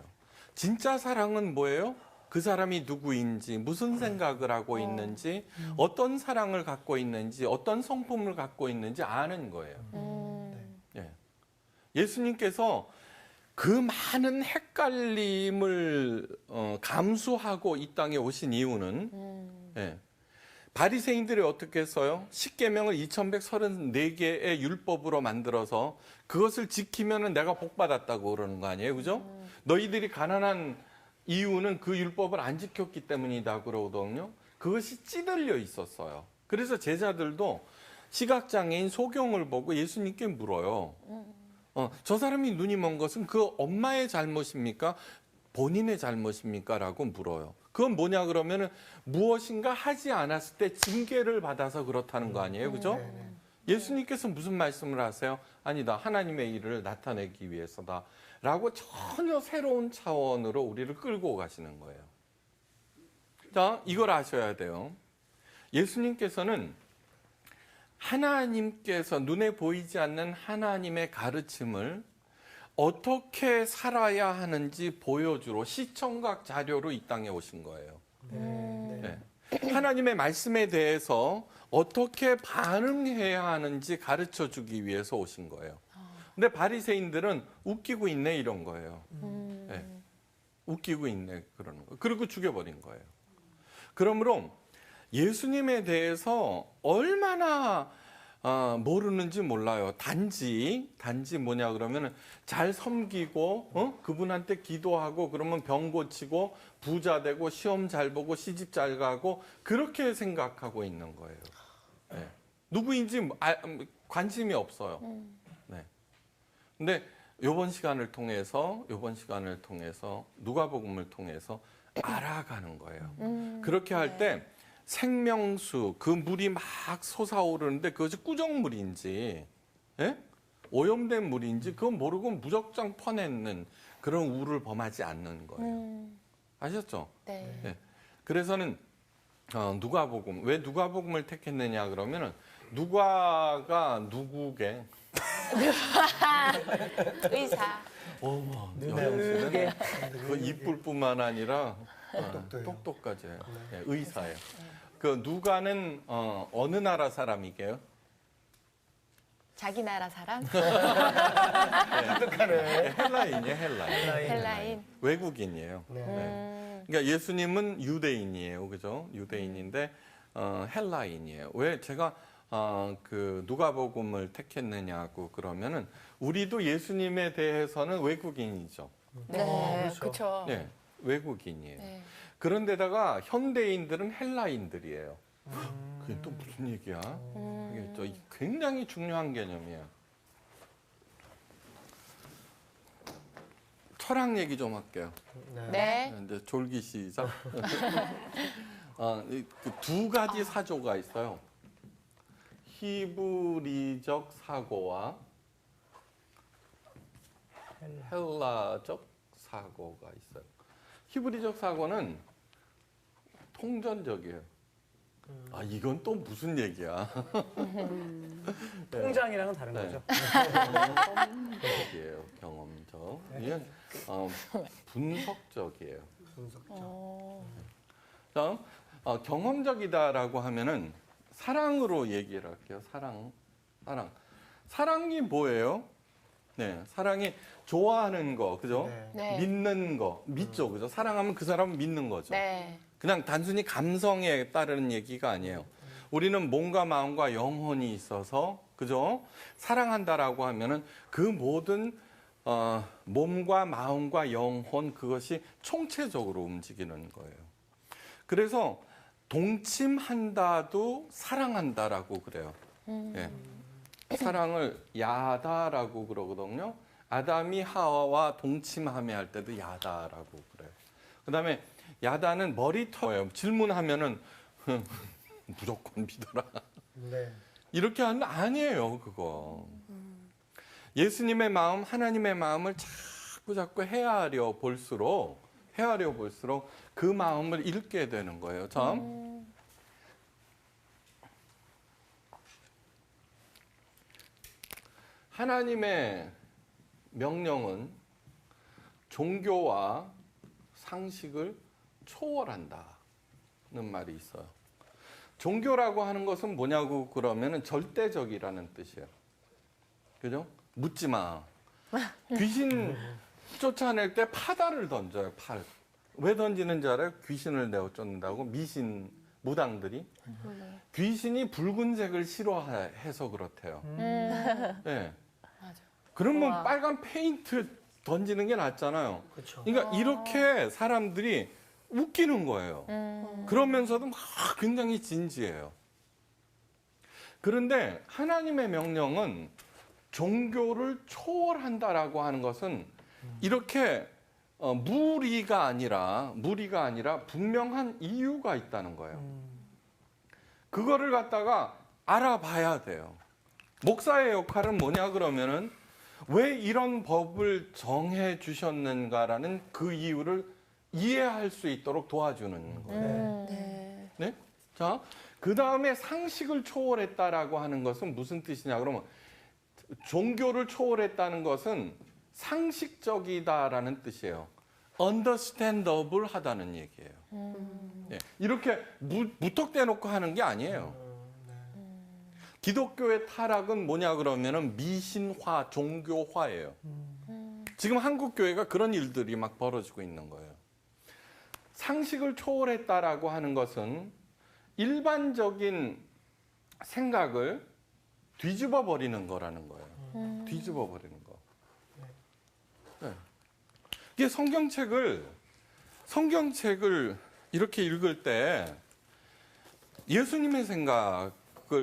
진짜 사랑은 뭐예요? 그 사람이 누구인지, 무슨 생각을 하고 있는지, 어떤 사랑을 갖고 있는지, 어떤 성품을 갖고 있는지 아는 거예요. 예. 예수님께서 그 많은 헷갈림을 감수하고 이 땅에 오신 이유는 예. 바리새인들이 어떻게 했어요? 십계명을 2134개의 율법으로 만들어서 그것을 지키면 내가 복 받았다고 그러는 거 아니에요, 그죠? 너희들이 가난한 이유는 그 율법을 안 지켰기 때문이다 그러거든요. 그것이 찌들려 있었어요. 그래서 제자들도 시각장애인 소경을 보고 예수님께 물어요. 저 사람이 눈이 먼 것은 그 엄마의 잘못입니까? 본인의 잘못입니까? 라고 물어요. 그건 뭐냐 그러면은 무엇인가 하지 않았을 때 징계를 받아서 그렇다는 거 아니에요, 그죠? 예수님께서 무슨 말씀을 하세요? 아니다, 하나님의 일을 나타내기 위해서다 라고 전혀 새로운 차원으로 우리를 끌고 가시는 거예요. 자, 이걸 아셔야 돼요. 예수님께서는 하나님께서 눈에 보이지 않는 하나님의 가르침을 어떻게 살아야 하는지 보여주러 시청각 자료로 이 땅에 오신 거예요. 네. 하나님의 말씀에 대해서 어떻게 반응해야 하는지 가르쳐 주기 위해서 오신 거예요. 근데 바리새인들은 웃기고 있네 이런 거예요. 네. 웃기고 있네 그러는 거예요. 그리고 죽여버린 거예요. 그러므로 예수님에 대해서 얼마나 모르는지 몰라요. 단지 뭐냐 그러면 잘 섬기고 그분한테 기도하고 그러면 병 고치고 부자 되고 시험 잘 보고 시집 잘 가고 그렇게 생각하고 있는 거예요. 네. 누구인지 관심이 없어요. 네. 근데 요번 시간을 통해서 누가복음을 통해서 알아가는 거예요. 그렇게 할 때 생명수, 그 물이 막 솟아오르는데 그것이 꾸정물인지 예? 오염된 물인지 그건 모르고 무작정 퍼내는 그런 우를 범하지 않는 거예요. 아셨죠? 네. 네. 그래서는 누가복음, 왜 누가복음을 택했느냐 그러면은 누가가 누구게? 의사. 영영 씨는 그 이쁠 뿐만 아니라 똑똑해요. 똑똑까지 해요. 네, 의사예요. 그 누가는 어느 나라 사람이게요? 자기 나라 사람? 헬라인이에요, 헬라인. 헬라인. 외국인이에요. 네. 그러니까 예수님은 유대인이에요, 그죠? 유대인인데 헬라인이에요. 왜 제가 그 누가복음을 택했느냐고 그러면은 우리도 예수님에 대해서는 외국인이죠. 네, 그렇죠. 네, 외국인이에요. 네. 그런데다가 현대인들은 헬라인들이에요. 그게 또 무슨 얘기야? 그게 또 굉장히 중요한 개념이에요. 철학 얘기 좀 할게요. 네. 이제 졸기 시작. 두 가지 사조가 있어요. 히브리적 사고와 헬라적 사고가 있어요. 히브리적 사고는 통전적이에요. 이건 또 무슨 얘기야? 통장이랑은 다른 네. 거죠. 경험적이에요. 경험적. 이건 분석적이에요. 다음 경험적이다라고 하면은 사랑으로 얘기를 할게요. 사랑이 뭐예요? 네, 사랑이 좋아하는 거, 그죠? 네. 믿는 거, 믿죠, 그죠? 사랑하면 그 사람은 믿는 거죠. 네. 그냥 단순히 감성에 따르는 얘기가 아니에요. 우리는 몸과 마음과 영혼이 있어서, 그죠? 사랑한다라고 하면은 그 모든 몸과 마음과 영혼 그것이 총체적으로 움직이는 거예요. 그래서 동침한다도 사랑한다라고 그래요. 예. 사랑을 야다라고 그러거든요. 아담이 하와와 동침하며 할 때도 야다라고 그래요. 그다음에 야다는 머리털이에요. 질문하면은 무조건 믿어라. 네. 이렇게 하는 거 아니에요, 그거. 예수님의 마음, 하나님의 마음을 자꾸 헤아려 볼수록 그 마음을 읽게 되는 거예요. 참. 하나님의 명령은 종교와 상식을 초월한다는 말이 있어요. 종교라고 하는 것은 뭐냐고 그러면은 절대적이라는 뜻이에요. 그죠? 묻지 마. 귀신 쫓아낼 때 파다를 던져요. 팔. 왜 던지는지 알아요? 귀신을 내어 쫓는다고 미신 무당들이 귀신이 붉은색을 싫어해서 그렇대요. 네. 그러면 빨간 페인트 던지는 게 낫잖아요. 그렇죠. 그러니까 이렇게 사람들이 웃기는 거예요. 그러면서도 막 굉장히 진지해요. 그런데 하나님의 명령은 종교를 초월한다라고 하는 것은 이렇게 무리가 아니라 분명한 이유가 있다는 거예요. 그거를 갖다가 알아봐야 돼요. 목사의 역할은 뭐냐 그러면은 왜 이런 법을 정해 주셨는가라는 그 이유를 이해할 수 있도록 도와주는 거예요. 네? 자, 그 다음에 상식을 초월했다라고 하는 것은 무슨 뜻이냐 그러면 종교를 초월했다는 것은 상식적이다라는 뜻이에요. understandable 하다는 얘기예요. 네, 이렇게 무턱대놓고 하는 게 아니에요. 기독교의 타락은 뭐냐 그러면은 미신화, 종교화예요. 지금 한국 교회가 그런 일들이 막 벌어지고 있는 거예요. 상식을 초월했다라고 하는 것은 일반적인 생각을 뒤집어 버리는 거라는 거예요. 뒤집어 버리는 거. 네. 이게 성경책을 이렇게 읽을 때 예수님의 생각을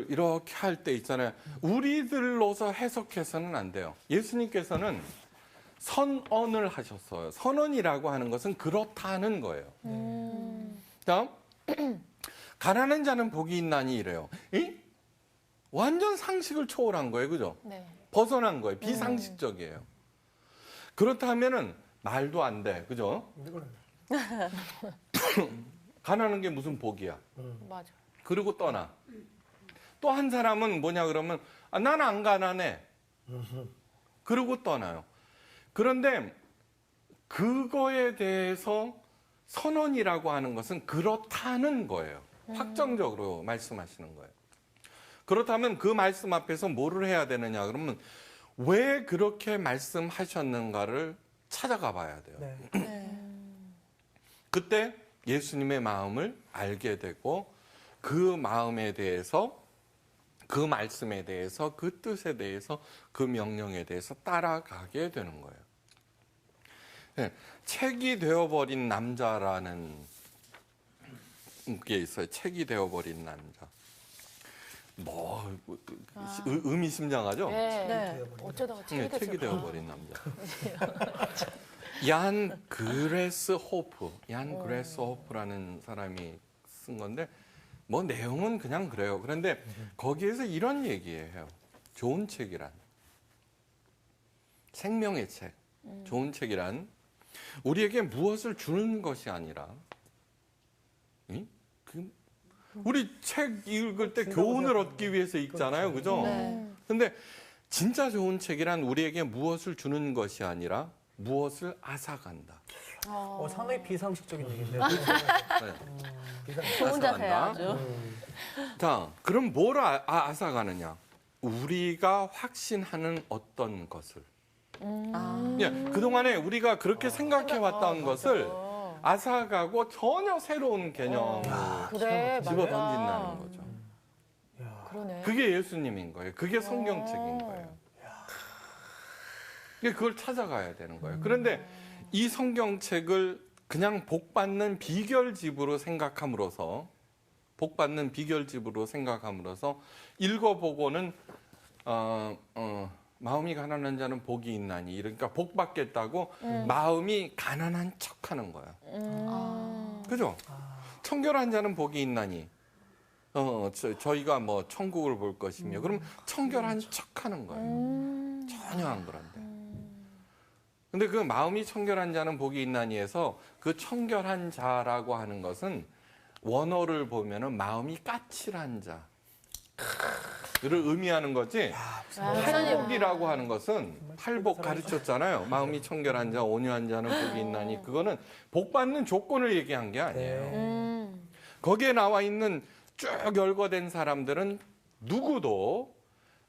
이렇게 할 때 있잖아요. 우리들로서 해석해서는 안 돼요. 예수님께서는 선언을 하셨어요. 선언이라고 하는 것은 그렇다는 거예요. 다음, 가난한 자는 복이 있나니 이래요. 완전 상식을 초월한 거예요. 그죠? 네. 벗어난 거예요. 비상식적이에요. 그렇다면은 말도 안 돼. 그죠? 가난한 게 무슨 복이야. 맞아. 그리고 떠나. 또 한 사람은 뭐냐 그러면 난 안 가난해. 그러고 떠나요. 그런데 그거에 대해서 선언이라고 하는 것은 그렇다는 거예요. 확정적으로 말씀하시는 거예요. 그렇다면 그 말씀 앞에서 뭐를 해야 되느냐 그러면 왜 그렇게 말씀하셨는가를 찾아가 봐야 돼요. 그때 예수님의 마음을 알게 되고 그 마음에 대해서 그 말씀에 대해서 그 뜻에 대해서 그 명령에 대해서 따라가게 되는 거예요. 네, 책이 되어버린 남자라는 게 있어요. 책이 되어버린 남자. 의미심장하죠? 네. 어쩌다가 네, 책이 책이 됐을까? 되어버린 남자. 얀 그레스 호프라는 사람이 쓴 건데 뭐 내용은 그냥 그래요. 그런데 거기에서 이런 얘기예요. 좋은 책이란 생명의 책, 좋은 책이란 우리에게 무엇을 주는 것이 아니라 우리 책 읽을 때 교훈을 얻기 위해서 읽잖아요. 그죠? 근데 진짜 좋은 책이란 우리에게 무엇을 주는 것이 아니라 무엇을 앗아간다. 상당히 비상식적인 얘기인데요. 좋은 자세야 앗아간다. 아주. 자, 그럼 뭘 앗아가느냐? 우리가 확신하는 어떤 것을. 그동안에 우리가 그렇게 생각해왔던 것을 앗아가고 전혀 새로운 개념을 그래, 집어 맞아. 던진다는 거죠. 그러네. 그게 예수님인 거예요. 그게 성경책인 거예요. 그걸 찾아가야 되는 거예요. 그런데 이 성경책을 그냥 복받는 비결집으로 생각함으로써 읽어보고는 마음이 가난한 자는 복이 있나니 그러니까 복 받겠다고 마음이 가난한 척하는 거야. 그죠? 청결한 자는 복이 있나니 저희가 뭐 천국을 볼 것이며 그럼 청결한 척하는 거예요. 전혀 안 그런데. 근데 그 마음이 청결한 자는 복이 있나니에서 그 청결한 자라고 하는 것은 원어를 보면은 마음이 까칠한 자. 의미하는 거지. 팔복이라고 하는 것은 팔복 가르쳤잖아요. 마음이 청결한 자, 온유한 자는 복이 있나니 그거는 복 받는 조건을 얘기한 게 아니에요. 거기에 나와 있는 쭉 열거된 사람들은 누구도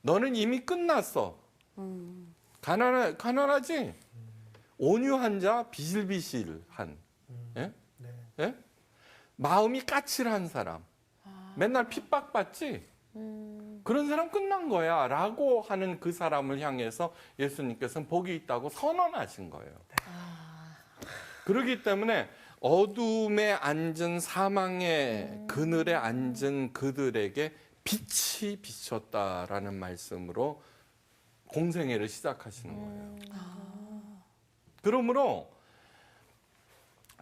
너는 이미 끝났어. 가난하지? 온유한 자, 비실비실한. 예? 예? 마음이 까칠한 사람. 맨날 핍박받지? 그런 사람 끝난 거야 라고 하는 그 사람을 향해서 예수님께서는 복이 있다고 선언하신 거예요. 그렇기 때문에 어둠에 앉은 사망의 그늘에 앉은 그들에게 빛이 비쳤다라는 말씀으로 공생애를 시작하시는 거예요. 그러므로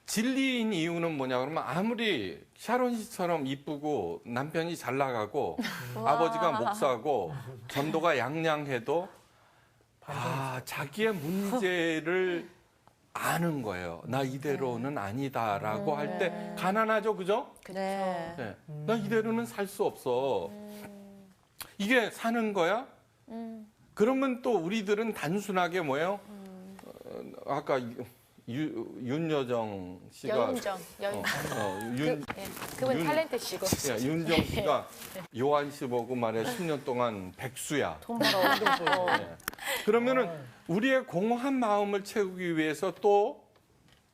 진리인 이유는 뭐냐 그러면 아무리 샤론 씨처럼 이쁘고 남편이 잘 나가고 아버지가 목사고 전도가 양양해도 자기의 문제를 아는 거예요. 나 이대로는 아니다라고 할 때 가난하죠, 그죠? 네. 네. 나 이대로는 살 수 없어. 이게 사는 거야? 그러면 또 우리들은 단순하게 뭐예요? 아까 윤여정 씨가 여윤정. 그분 윤- 탤런트 씨고. 윤정 씨가 요한 씨 보고 말해 10년 동안 백수야. 돈 벌어. 네. 그러면은 우리의 공허한 마음을 채우기 위해서 또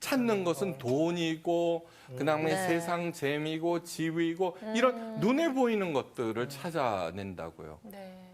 찾는 것은 돈이고 그다음에 네. 세상 재미고 지위고 이런 눈에 보이는 것들을 찾아낸다고요. 네.